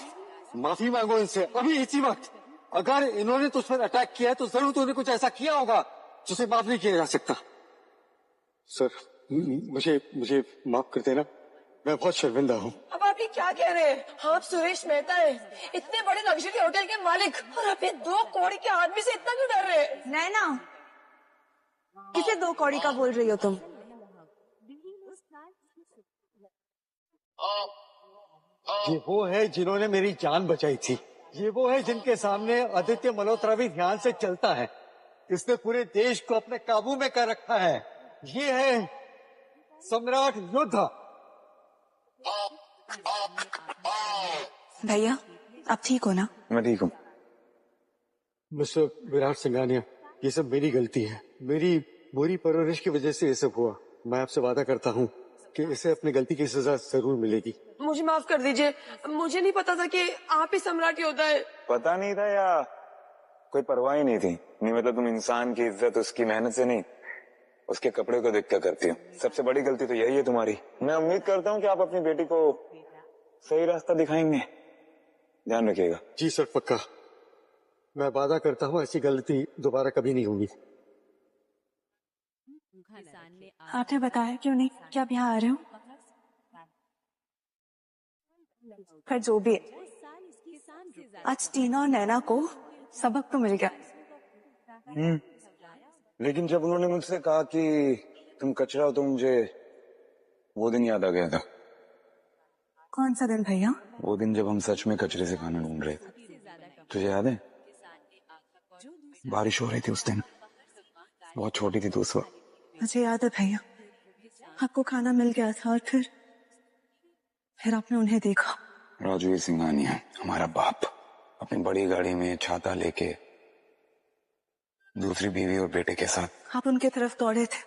Speaker 8: माफी मांगो इनसे अभी इसी वक्त। अगर इन्होंने तुझ पर अटैक किया है तो जरूर तूने कुछ ऐसा किया होगा जिसे माफ नहीं किया जा सकता। सर, मुझे माफ कर देना, मैं बहुत शर्मिंदा हूँ।
Speaker 21: अब आप ये क्या कह रहे हैं? आप सुरेश मेहता हैं, इतने बड़े लग्जरी होटल के मालिक, और आप ये 2 कौड़ी के आदमी से इतना क्यों डर रहे हैं?
Speaker 12: नैना, किसे 2 कौड़ी का बोल रही हो तुम?
Speaker 8: ये वो है जिन्होंने मेरी जान बचाई थी, ये वो है जिनके सामने आदित्य मल्होत्रा भी ध्यान से चलता है, इसने पूरे देश को अपने काबू में कर रखा है। ये है सम्राट योद्धा।
Speaker 12: भैया, आप ठीक हो ना?
Speaker 6: मैं ठीक हूँ।
Speaker 8: मिस्टर विराट सिंघानिया, ये सब मेरी गलती है, मेरी बुरी परवरिश की वजह से ये सब हुआ। मैं आपसे वादा करता हूँ कि इसे अपनी गलती की सजा जरूर मिलेगी।
Speaker 21: मुझे माफ कर दीजिए, मुझे नहीं पता था कि आप ही सम्राट योद्धा है।
Speaker 6: पता नहीं था या कोई परवाह ही नहीं थी? नहीं मतलब तुम इंसान की इज्जत उसकी मेहनत से नहीं, उसके कपड़े को देख क्या करती हो? सबसे बड़ी गलती तो यही है तुम्हारी। मैं उम्मीद करता हूँ कि आप अपनी बेटी को सही रास्ता दिखाएंगे। ध्यान रखिएगा।
Speaker 8: जी सर, पक्का। मैं वादा करता हूँ ऐसी गलती दोबारा कभी नहीं होगी।
Speaker 4: आपने बताया क्यों नहीं कि आप यहाँ आ रहे हो? पर जो भी है, आज टीना और नैना को सबक तो मिल गया।
Speaker 6: लेकिन जब उन्होंने मुझसे कहा कि तुम कचरा हो तो मुझे वो दिन याद आ गया था।
Speaker 4: कौन सा दिन भैया?
Speaker 6: वो दिन जब हम सच में कचरे से खाना ढूंढ रहे थे। तुझे याद है? बारिश हो रही थी उस दिन। बहुत छोटी थी तू उस वक्त।
Speaker 4: मुझे याद है भैया, आपको खाना मिल गया था और फिर आपने उन्हें देखा।
Speaker 6: राजू सिंघानिया, हमारा बाप, अपनी बड़ी गाड़ी में छाता लेके दूसरी बीवी और बेटे के साथ
Speaker 4: आप उनके तरफ दौड़े थे,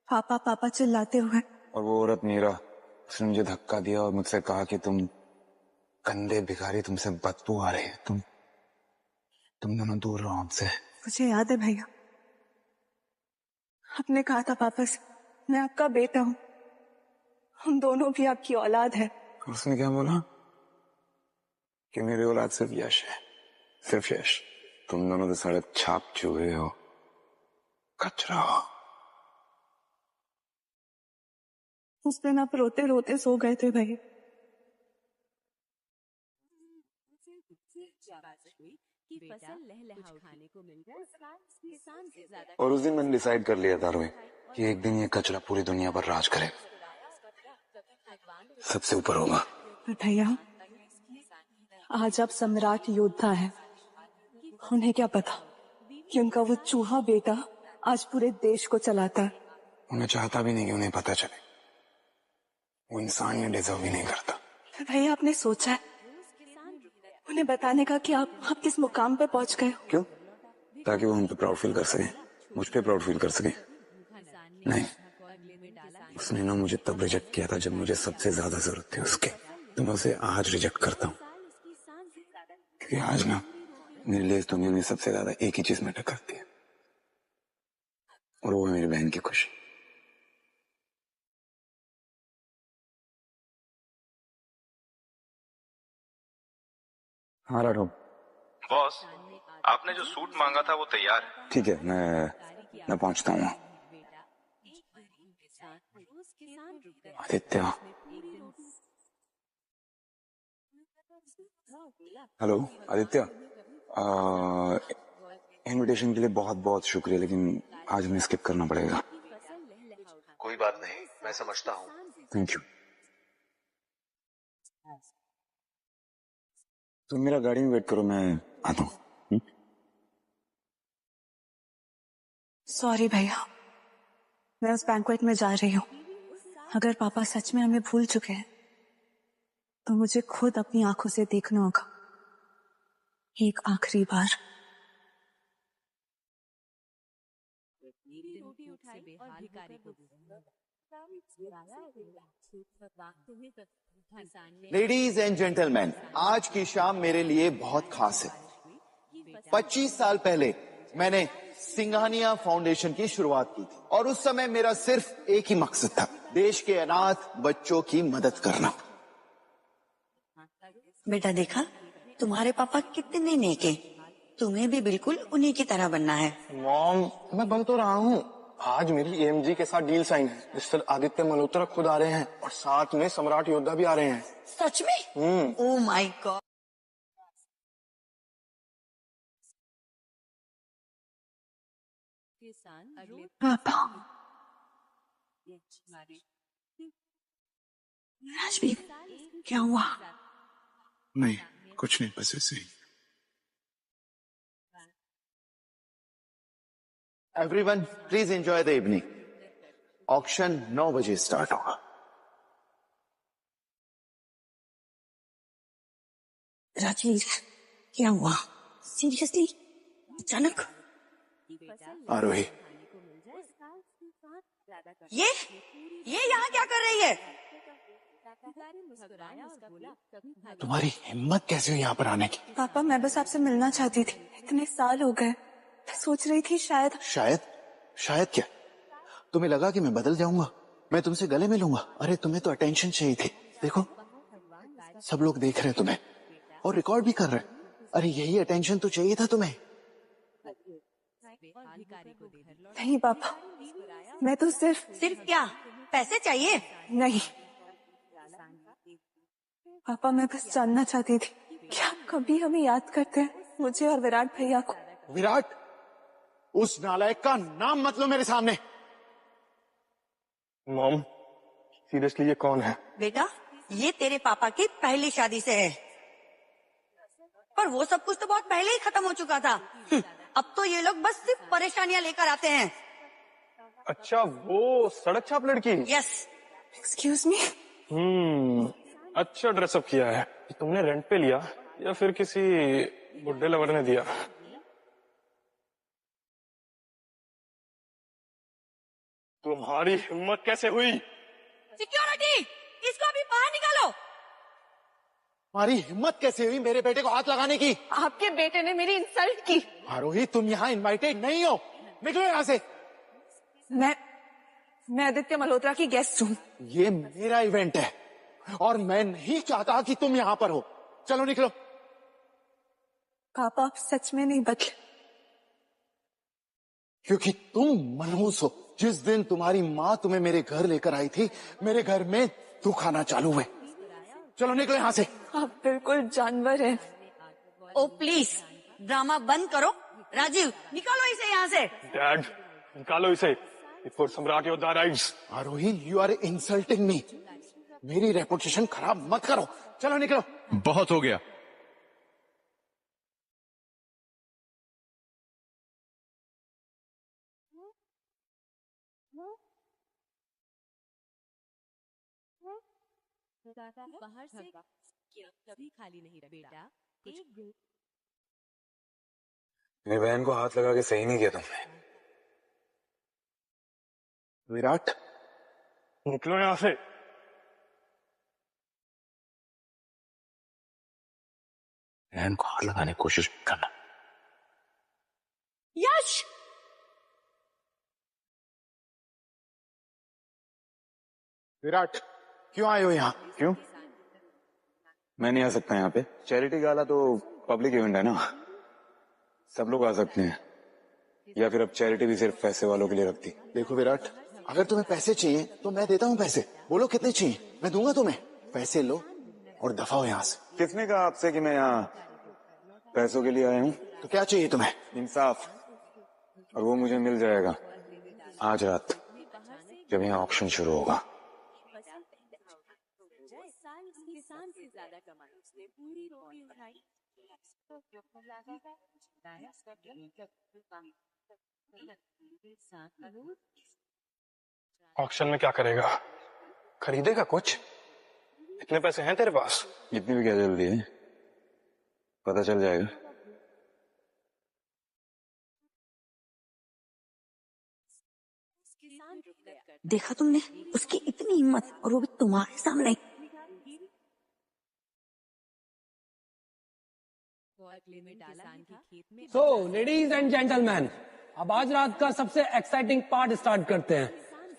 Speaker 4: पापा पापा चिल्लाते हुए।
Speaker 6: और वो औरत मीरा, उसने मुझे धक्का दिया और मुझसे कहा कि तुम गंदे भिखारी, तुमसे बदबू आ रही है, तुम दोनों दूर रहो हमसे।
Speaker 4: मुझे याद है भैया, आपने कहा था पापा से, मैं आपका बेटा हूँ, हम दोनों भी आपकी औलाद है।
Speaker 6: उसने क्या बोला? कि मेरी औलाद सिर्फ यश है, सिर्फ यश। तुम दोनों तो साढ़े छाप चूहे हो, कचरा हो।
Speaker 4: उस दिन आप रोते रोते सो गए थे भैया।
Speaker 6: और उस दिन मैंने डिसाइड कर लिया था रोहित कि एक दिन ये कचरा पूरी दुनिया पर राज करे, सबसे ऊपर होगा।
Speaker 4: पर भैया, आज आप सम्राट योद्धा हैं, उन्हें क्या पता कि उनका वो चूहा बेटा आज पूरे देश को चलाता है।
Speaker 6: उन्हें चाहता भी नहीं कि उन्हें पता चले। वो इंसान ये डिजर्व भी नहीं करता।
Speaker 4: पर भैया, आपने सोचा है उन्हें बताने का कि आप किस मुकाम पे पहुंच गए हो?
Speaker 6: क्यों? ताकि वो हम पे प्राउड फील कर सके, मुझ पे प्राउड फील कर सके। नहीं, उसने ना मुझे तब रिजेक्ट किया था जब मुझे सबसे ज्यादा जरूरत थी उसके। तो मैं उसे आज रिजेक्ट करता हूँ, क्योंकि आज ना मेरे लिए इस दुनिया में सबसे ज्यादा एक ही चीज मैटर करती है, और वो है मेरी बहन की खुशी। हाँ राठौर।
Speaker 5: बॉस, आपने जो सूट मांगा था वो तैयार है।
Speaker 6: ठीक है, मैं पहुंचता हूँ। आदित्य, हेलो आदित्य, इनविटेशन के लिए बहुत बहुत शुक्रिया, लेकिन आज हमें स्किप करना पड़ेगा।
Speaker 18: कोई बात नहीं, मैं समझता हूँ।
Speaker 6: Thank you. तुम मेरा गाड़ी में वेट करो, मैं आता हूँ।
Speaker 4: सॉरी भैया, मैं उस बैंक्वेट में जा रही हूँ। अगर पापा सच में हमें भूल चुके हैं तो मुझे खुद अपनी आंखों से देखना होगा, एक आखिरी बार।
Speaker 22: लेडीज एंड जेंटलमैन, आज की शाम मेरे लिए बहुत खास है। 25 साल पहले मैंने सिंघानिया फाउंडेशन की शुरुआत की थी, और उस समय मेरा सिर्फ एक ही मकसद था, देश के अनाथ बच्चों की मदद करना।
Speaker 23: बेटा देखा, तुम्हारे पापा कितने नेक हैं, तुम्हें भी बिल्कुल उन्हीं की तरह बनना है।
Speaker 19: मॉम, मैं बन तो रहा हूँ। आज मेरी एएमजी के साथ डील साइन है, मिस्टर आदित्य मल्होत्रा खुद आ रहे हैं, और साथ में सम्राट योद्धा भी आ रहे हैं।
Speaker 23: सच में? Oh my god.
Speaker 4: पापा,
Speaker 23: राजवीर, क्या हुआ?
Speaker 9: नहीं, कुछ नहीं, बस ऐसे ही।
Speaker 22: Everyone please enjoy the evening. Auction 9 बजे स्टार्ट होगा।
Speaker 23: राजवीर, क्या हुआ? सीरियसली, अचानक?
Speaker 22: आरोही,
Speaker 23: ये यहाँ क्या कर रही है?
Speaker 19: तुम्हारी हिम्मत कैसे हुई यहाँ पर आने की?
Speaker 4: पापा, मैं बस आपसे मिलना चाहती थी, इतने साल हो गए। मैं सोच रही थी शायद
Speaker 22: शायद क्या? तुम्हें लगा कि मैं बदल जाऊंगा, मैं तुमसे गले मिलूंगा? अरे तुम्हें तो अटेंशन चाहिए थी। देखो सब लोग देख रहे हैं तुम्हें और रिकॉर्ड भी कर रहे हैं। अरे यही अटेंशन तो चाहिए था तुम्हें।
Speaker 4: नहीं पापा, मैं तो सिर्फ
Speaker 23: क्या पैसे चाहिए?
Speaker 4: नहीं पापा, मैं बस जानना चाहती थी क्या कभी हमें याद करते हैं, मुझे और विराट भैया को?
Speaker 22: विराट, उस नालायक का नाम मत लो मेरे सामने।
Speaker 15: मॉम सीरियसली ये कौन है?
Speaker 23: बेटा ये तेरे पापा की पहली शादी से है, पर वो सब कुछ तो बहुत पहले ही खत्म हो चुका था। अब तो ये लोग बस सिर्फ परेशानियां लेकर आते हैं।
Speaker 15: अच्छा वो सड़क छाप लड़की?
Speaker 23: यस।
Speaker 4: Excuse me.
Speaker 15: अच्छा ड्रेसअप किया है। तुमने रेंट पे लिया या फिर किसी बुड्ढे लवर ने दिया? तुम्हारी हिम्मत कैसे हुई?
Speaker 23: सिक्योरिटी, इसको अभी बाहर निकालो।
Speaker 22: तुम्हारी हिम्मत कैसे हुई मेरे बेटे को हाथ लगाने की?
Speaker 3: आपके बेटे ने मेरी इंसल्ट की।
Speaker 22: आरोही तुम यहाँ इनवाइटेड नहीं हो, निकलो यहाँ से।
Speaker 4: मैं आदित्य मल्होत्रा की गेस्ट हूँ।
Speaker 22: ये मेरा इवेंट है और मैं नहीं चाहता कि तुम यहाँ पर हो। चलो निकलो।
Speaker 4: पापा आप सच में नहीं बदले,
Speaker 22: क्योंकि तुम मनहूस हो। जिस दिन तुम्हारी माँ तुम्हें मेरे घर लेकर आई थी, मेरे घर में दुख आना चालू हुए। चलो निकलो यहाँ से।
Speaker 4: आप बिल्कुल जानवर हैं।
Speaker 23: ओ प्लीज ड्रामा बंद करो। राजीव निकालो इसे यहाँ से।
Speaker 15: डैड निकालो इसे before Samrat Yoddha arrives.
Speaker 22: Aarohi you are insulting me. मेरी रेपुटेशन खराब मत करो। चलो निकलो।
Speaker 1: बहुत हो गया।
Speaker 13: बाहर से कभी खाली नहीं बेटा।
Speaker 6: मेरी बहन को हाथ लगा के सही नहीं किया तुमने।
Speaker 22: विराट
Speaker 15: निकलो यहाँ से।
Speaker 6: बहन को हाथ लगाने की कोशिश करना।
Speaker 23: यश
Speaker 22: विराट क्यों आए हो यहाँ?
Speaker 6: क्यों? मैं नहीं आ सकता यहाँ पे? चैरिटी गाला तो पब्लिक इवेंट है ना, सब लोग आ सकते हैं। या फिर अब चैरिटी भी सिर्फ पैसे वालों के लिए रखती?
Speaker 22: देखो विराट, अगर तुम्हें पैसे चाहिए तो मैं देता हूँ पैसे। बोलो कितने चाहिए, मैं दूंगा तुम्हें। पैसे लो और दफाओ यहाँ से।
Speaker 6: किसने कहा आपसे कि मैं यहाँ पैसों के लिए आया हूँ?
Speaker 22: तो क्या चाहिए तुम्हें?
Speaker 6: इंसाफ, और वो मुझे मिल जाएगा आज रात जब यहाँ ऑक्शन शुरू होगा।
Speaker 13: किसान से ज्यादा कमाई उसने पूरी रोटी उठाई।
Speaker 15: ऑक्शन में क्या करेगा? खरीदेगा कुछ? इतने पैसे हैं तेरे पास?
Speaker 6: इतनी भी क्या जल्दी है, पता चल जाएगा।
Speaker 23: देखा तुमने उसकी इतनी हिम्मत, और वो भी तुम्हारे सामने।
Speaker 2: सो लेडीज एंड जेंटलमैन, अब आज रात का सबसे एक्साइटिंग पार्ट स्टार्ट करते हैं,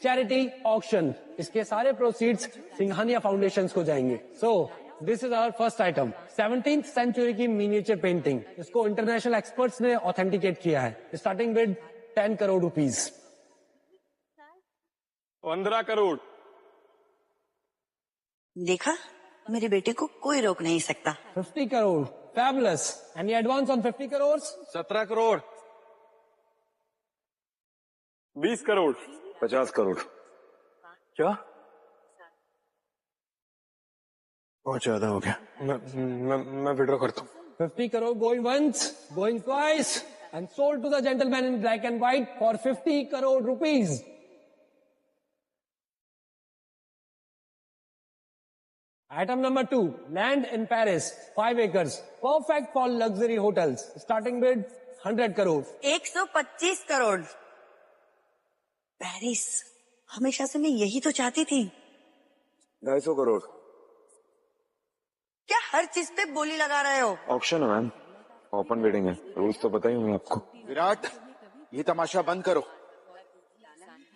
Speaker 2: चैरिटी ऑक्शन। इसके सारे प्रोसीड्स सिंघानिया फाउंडेशन को जाएंगे। So this is our first item, 17th century की मिनिएचर पेंटिंग। इसको इंटरनेशनल एक्सपर्ट्स ने ऑथेंटिकेट किया है, starting with 10 crore rupees.
Speaker 15: 15 crore.
Speaker 23: देखा, मेरे बेटे को कोई रोक नहीं सकता।
Speaker 2: 50 crore. Fabulous. Any advance on 50 crore?
Speaker 15: 17 crore. 20 crore.
Speaker 6: 50 crore.
Speaker 15: क्या?
Speaker 22: बहुत ज्यादा हो गया।
Speaker 15: मैं विड्रॉ करता हूँ।
Speaker 2: 50 crore going once, going twice, and sold to the gentleman in black and white for 50 crore rupees. Item number 2, land in Paris, 5 acres, perfect for luxury hotels, starting with 100 crore.
Speaker 23: 125 crore. Paris, हमेशा से मैं यही तो चाहती थी।
Speaker 6: 250 करोड़।
Speaker 23: क्या हर चीज पे बोली लगा रहे हो?
Speaker 6: ऑक्शन है मैम, ओपन बिडिंग है, रूल्स तो पता ही होंगे आपको।
Speaker 22: विराट, ये तमाशा बंद करो।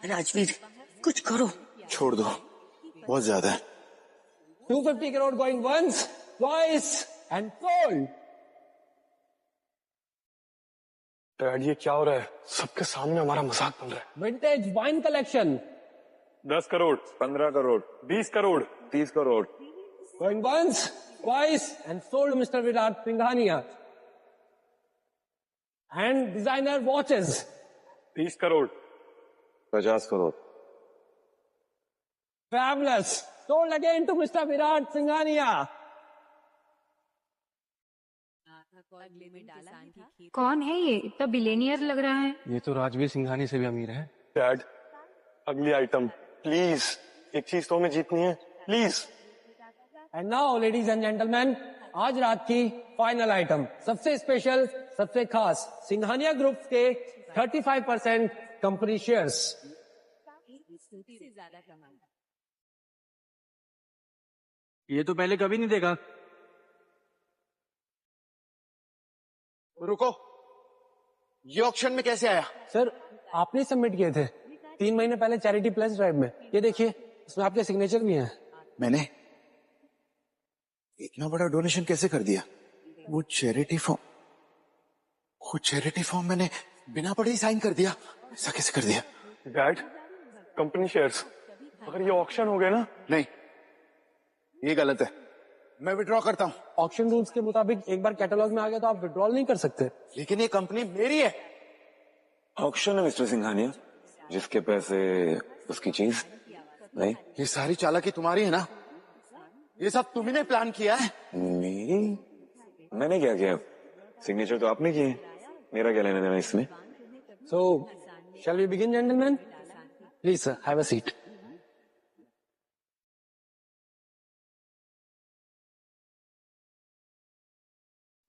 Speaker 23: राजवीर कुछ करो।
Speaker 22: छोड़ दो, बहुत ज्यादा है।
Speaker 2: 250 crore going once, twice, and sold.
Speaker 1: Dad ये क्या हो रहा है? सबके सामने हमारा मजाक बन रहा है।
Speaker 2: Vintage wine collection.
Speaker 1: 10 crore,
Speaker 6: 15 crore,
Speaker 1: 20 crore,
Speaker 6: 30 crore.
Speaker 2: Going once, twice, and sold Mr. Virat Singhania. And designer watches.
Speaker 1: 30 crore,
Speaker 6: 50 crore.
Speaker 2: Fabulous. Sold again to Mr. Virat Singhania.
Speaker 11: कौन है ये? इतना बिलेनियर लग रहा है।
Speaker 1: ये तो राजवीर सिंघानी से भी अमीर है। डैड, अगली आइटम प्लीज, एक चीज तो हमें जीतनी है, please.
Speaker 2: And now, ladies and gentlemen, आज रात की फाइनल आइटम, सबसे स्पेशल, सबसे खास, सिंघानिया ग्रुप के 35% कंपनी शेयर्स।
Speaker 20: ये तो पहले कभी नहीं देखा।
Speaker 22: रुको, ये ऑक्शन में कैसे आया?
Speaker 2: सर, आपने सबमिट किए थे 3 महीने पहले चैरिटी प्लस ड्राइव में। ये देखिए, इसमें आपके सिग्नेचर भी हैं।
Speaker 22: मैंने इतना बड़ा डोनेशन कैसे कर दिया? वो चैरिटी फॉर्म मैंने बिना पढ़े ही साइन कर दिया। ऐसा कैसे कर दिया?
Speaker 1: डैड, कंपनी शेयर्स, अगर ये ऑक्शन हो गया ना।
Speaker 22: नहीं, ये गलत है, मैं विड्रॉ करता हूँ।
Speaker 2: ऑक्शन रूल्स के मुताबिक एक बार कैटलॉग में आ गया तो आप विड्रॉल नहीं कर सकते।
Speaker 22: लेकिन ये कंपनी मेरी है।
Speaker 6: ऑक्शन है मिस्टर सिंघानिया, जिसके पैसे उसकी चीज। नहीं,
Speaker 22: ये सारी चालाकी तुम्हारी है ना? ये सब तुम्ही ने प्लान किया है?
Speaker 6: मेरी? मैंने क्या किया? सिग्नेचर तो आपने किए, मेरा क्या लेना देना इसमें?
Speaker 2: So, shall we begin, gentlemen? Please, sir, have a seat.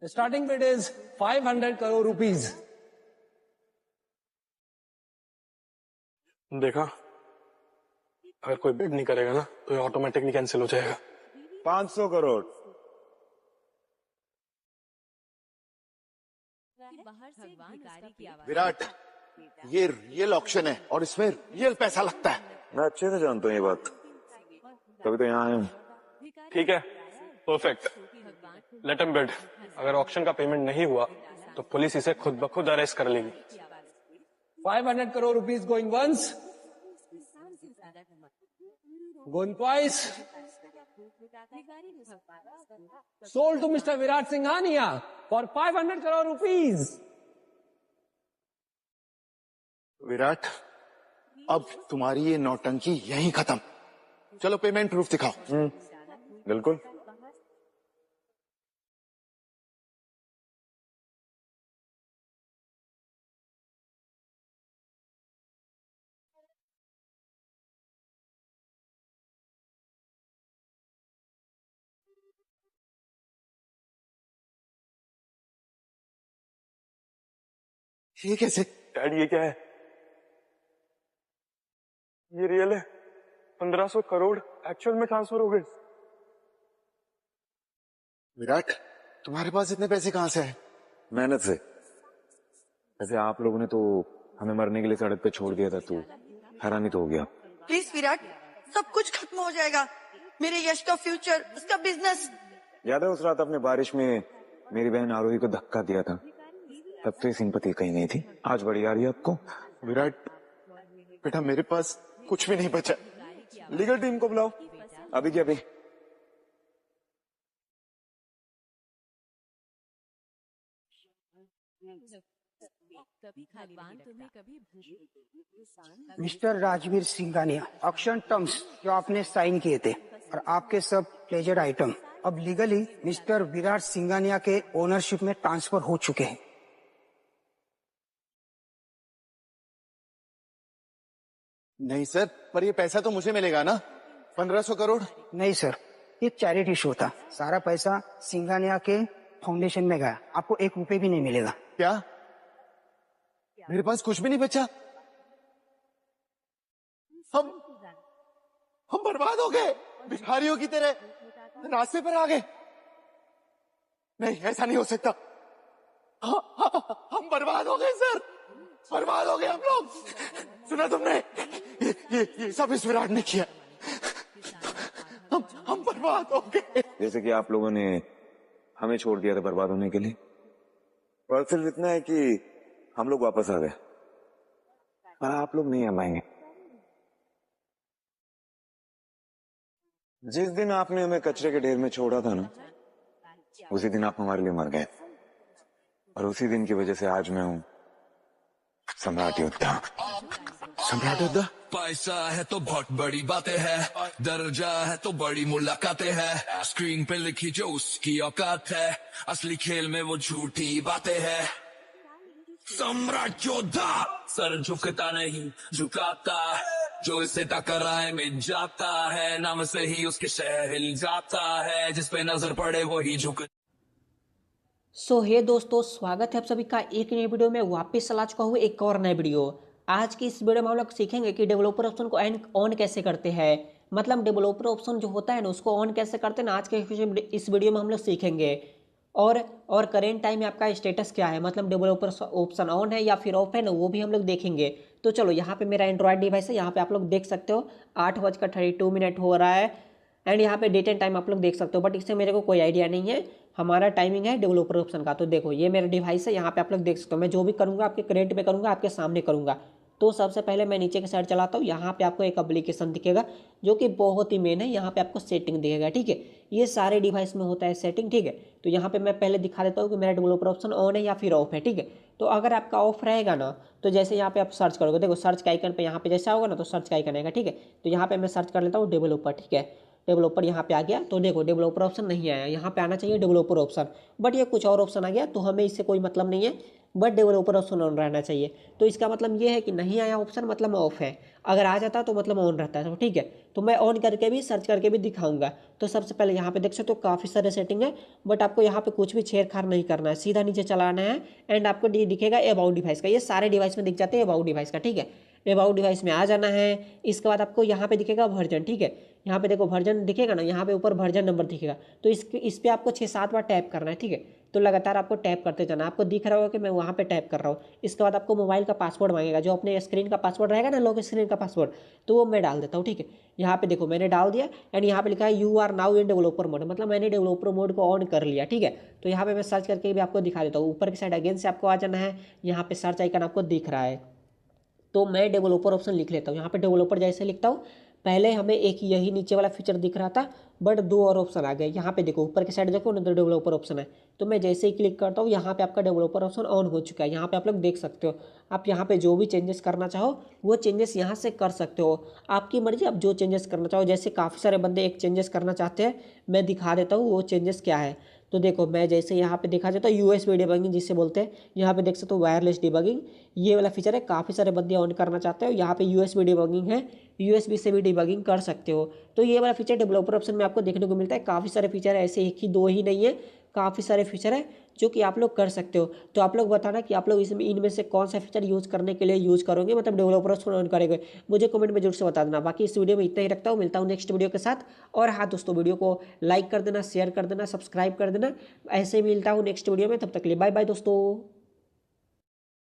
Speaker 2: The starting bid is 500 crore rupees.
Speaker 1: देखा, अगर कोई बिड नहीं करेगा ना तो ये ऑटोमेटिकली कैंसिल हो जाएगा।
Speaker 6: 500 करोड़।
Speaker 22: विराट, ये रियल ऑक्शन है और इसमें रियल पैसा लगता है।
Speaker 6: मैं अच्छे से जानता हूँ ये बात, तभी तो यहाँ आया हूँ।
Speaker 1: ठीक है, परफेक्ट। Let him bid. अगर ऑक्शन का पेमेंट नहीं हुआ तो पुलिस इसे खुद ब खुद अरेस्ट कर लेगी।
Speaker 2: 500 crore rupees going once, going twice, sold to Mr. Virat Singhania for 500 crore rupees.
Speaker 22: Virat, अब तुम्हारी ये नौटंकी यहीं खत्म। चलो पेमेंट प्रूफ दिखाओ।
Speaker 6: बिल्कुल।
Speaker 22: ये कैसे?
Speaker 1: डैड, ये क्या है? ये रियल है। 1500 करोड़ एक्चुअल में ट्रांसफर हो गए।
Speaker 22: विराट, तुम्हारे पास इतने पैसे कहां से आए?
Speaker 6: मेहनत से। वैसे आप लोगों ने तो हमें मरने के लिए सड़क पे छोड़ दिया था, तो हैरानी तो हो गया।
Speaker 23: प्लीज विराट, सब कुछ खत्म हो जाएगा। मेरे यश का फ्यूचर, उसका बिजनेस।
Speaker 6: याद है उस रात आपने बारिश में मेरी बहन आरोही को धक्का दिया था? तब से सिंपैथी कहीं नहीं थी, आज बड़ी आ रही है आपको।
Speaker 22: विराट बेटा, मेरे पास कुछ भी नहीं बचा।
Speaker 6: लीगल टीम को बुलाओ अभी के अभी।
Speaker 16: Mister Rajveer Singhania, auction terms जो आपने साइन किए थे और आपके सब प्लेजर आइटम अब लीगली मिस्टर विराट सिंघानिया के ओनरशिप में ट्रांसफर हो चुके हैं।
Speaker 22: नहीं सर, पर ये पैसा तो मुझे मिलेगा ना? 1500 करोड़?
Speaker 16: नहीं सर, ये चैरिटी शो था। सारा पैसा सिंघानिया के फाउंडेशन में गया। आपको 1 रुपए भी नहीं मिलेगा।
Speaker 22: क्या? मेरे पास कुछ भी नहीं बचा? हम बर्बाद हो गए, भिखारियों की तरह रास्ते पर आ गए। नहीं, ऐसा नहीं हो सकता। हम बर्बाद हो गए सर, बर्बाद हो गए हम लोग। सुना तुमने? ये सब इस विराट ने किया। हम बर्बाद हो गए।
Speaker 6: जैसे कि आप लोगों ने हमें छोड़ दिया था बर्बाद होने के लिए, पर सिर्फ इतना है कि हम लोग वापस आ गए और आप लोग नहीं आ पाएंगे। जिस दिन आपने हमें कचरे के ढेर में छोड़ा था ना, उसी दिन आप हमारे लिए मर गए, और उसी दिन की वजह से आज मैं हूं सम्राट योद्धा। सम्राट योद्धा।
Speaker 7: पैसा है तो बहुत बड़ी बातें है, दर्जा है तो बड़ी मुलाकातें है, स्क्रीन पे लिखी जो उसकी औकात है, असली खेल में वो झूठी बातें है। सम्राट योद्धा सर झुकता नहीं झुकाता, जो इसे टकराए में जाता है, नाम से ही उसके शहर हिल जाता है, जिस पे नजर पड़े वही झुक।
Speaker 10: सो हे दोस्तों, स्वागत है आप सभी का एक नई वीडियो में। वापस चला चुका हूँ एक और नई वीडियो। आज की इस वीडियो में हम लोग सीखेंगे कि डेवलपर ऑप्शन को ऑन कैसे करते हैं, मतलब डेवलपर ऑप्शन जो होता है ना उसको ऑन कैसे करते हैं ना, आज के इस वीडियो में हम लोग सीखेंगे। और करेंट टाइम में आपका स्टेटस क्या है, मतलब डेवलपर ऑप्शन ऑन है या फिर ऑफ है ना, वो भी हम लोग देखेंगे। तो चलो, यहाँ पे मेरा एंड्रॉयड डिवाइस है, यहाँ पे आप लोग देख सकते हो 8:32 हो रहा है, एंड यहाँ पे डेट एंड टाइम आप लोग देख सकते हो, बट इससे मेरे को कोई आइडिया नहीं है। हमारा टाइमिंग है डेवलपर ऑप्शन का। तो देखो, ये मेरा डिवाइस है, यहाँ पे आप लोग देख सकते हो। मैं जो भी करूँगा आपके करेंट पे करूँगा, आपके सामने करूँगा। तो सबसे पहले मैं नीचे की साइड चलाता हूँ, यहाँ पे आपको एक एप्लीकेशन दिखेगा जो कि बहुत ही मेन है। यहाँ पे आपको सेटिंग दिखेगा, ठीक है। ये सारे डिवाइस में होता है सेटिंग, ठीक है। तो यहाँ पे मैं पहले दिखा देता हूँ कि मेरा डेवलपर ऑप्शन ऑन है या फिर ऑफ है, ठीक है। तो अगर आपका ऑफ रहेगा ना, तो जैसे यहाँ पे आप सर्च करोगे, देखो सर्च का आइकन पे यहाँ पे जैसा होगा ना, तो सर्च का आइकन आएगा, ठीक है। तो यहाँ पे मैं सर्च कर लेता हूँ डेवलपर, ठीक है। डेवलपर यहाँ पे आ गया, तो देखो डेवलपर ऑप्शन नहीं आया, यहाँ पे आना चाहिए डेवलपर ऑप्शन, बट ये कुछ और ऑप्शन आ गया, तो हमें इससे कोई मतलब नहीं है, बट डेवलपर ऑप्शन ऑन रहना चाहिए। तो इसका मतलब ये है कि नहीं आया ऑप्शन मतलब ऑफ है, अगर आ जाता तो मतलब ऑन रहता है, तो ठीक है। तो मैं ऑन करके भी सर्च करके भी दिखाऊंगा। तो सबसे पहले यहाँ पे देख सकते हो काफ़ी सारे सेटिंग है, बट आपको यहाँ पे कुछ भी छेड़छाड़ नहीं करना है, सीधा नीचे चलाना है, एंड आपको दिखेगा अबाउट डिवाइस का। ये सारे डिवाइस में दिख जाते हैं अबाउट डिवाइस का, ठीक है। अबाउट डिवाइस में आ जाना है। इसके बाद आपको यहाँ पे दिखेगा वर्जन, ठीक है। यहाँ पे देखो वर्जन दिखेगा ना, यहाँ पे ऊपर वर्जन नंबर दिखेगा, तो इस पे आपको 6-7 बार टैप करना है, ठीक है। तो लगातार आपको टैप करते जाना। आपको दिख रहा होगा कि मैं वहाँ पे टैप कर रहा हूँ। इसके बाद आपको मोबाइल का पासवर्ड मांगेगा, जो अपने स्क्रीन का पासवर्ड रहेगा ना, लॉक स्क्रीन का पासवर्ड, तो वो मैं डाल देता हूँ, ठीक है। यहाँ पे देखो मैंने डाल दिया, एंड यहाँ पे लिखा है you are now in developer mode, मतलब मैंने डेवलपर मोड को ऑन कर लिया, ठीक है। तो यहाँ पे मैं सर्च करके भी आपको दिखा देता हूँ। ऊपर की साइड अगेन से आपको आ जाना है, यहाँ पे सर्च आइकन आपको दिख रहा है, तो मैं डेवलपर ऑप्शन लिख लेता हूँ। यहाँ पे डेवलपर जैसे लिखता हूँ, पहले हमें एक यही नीचे वाला फीचर दिख रहा था, बट 2 और ऑप्शन आ गए। यहाँ पे देखो ऊपर की साइड देखो ना, तो डेवलपर ऑप्शन है, तो मैं जैसे ही क्लिक करता हूँ, यहाँ पे आपका डेवलपर ऑप्शन ऑन हो चुका है। यहाँ पे आप लोग देख सकते हो, आप यहाँ पे जो भी चेंजेस करना चाहो वो चेंजेस यहाँ से कर सकते हो, आपकी मर्जी, आप जो चेंजेस करना चाहो। जैसे काफ़ी सारे बंदे एक चेंजेस करना चाहते हैं, मैं दिखा देता हूँ वो चेंजेस क्या है। तो देखो मैं जैसे यहाँ पे दिखा देता हूँ USB डिबगिंग जिसे बोलते हैं, यहाँ पे देख सकते हो वायरलेस डिबगिंग, ये वाला फीचर है, काफ़ी सारे बंदे ऑन करना चाहते हो। यहाँ पे USB डिबगिंग है, USB से भी डिबगिंग कर सकते हो। तो ये वाला फीचर डेवलपर ऑप्शन में आपको देखने को मिलता है। काफ़ी सारे फीचर है, ऐसे 1-2 ही नहीं है, काफ़ी सारे फीचर है जो कि आप लोग कर सकते हो। तो आप लोग बताना कि आप लोग इसमें इनमें से कौन सा फीचर यूज़ करने के लिए यूज़ करोगे, मतलब डेवलपर ऑप्शन ऑन करेंगे, मुझे कमेंट में जरूर से बता देना। बाकी इस वीडियो में इतना ही रखता हूँ, मिलता हूँ नेक्स्ट वीडियो के साथ। और हाँ दोस्तों, वीडियो को लाइक कर देना, शेयर कर देना, सब्सक्राइब कर देना। ऐसे मिलता हूँ नेक्स्ट वीडियो में, तब तक के लिए बाय बाय दोस्तों।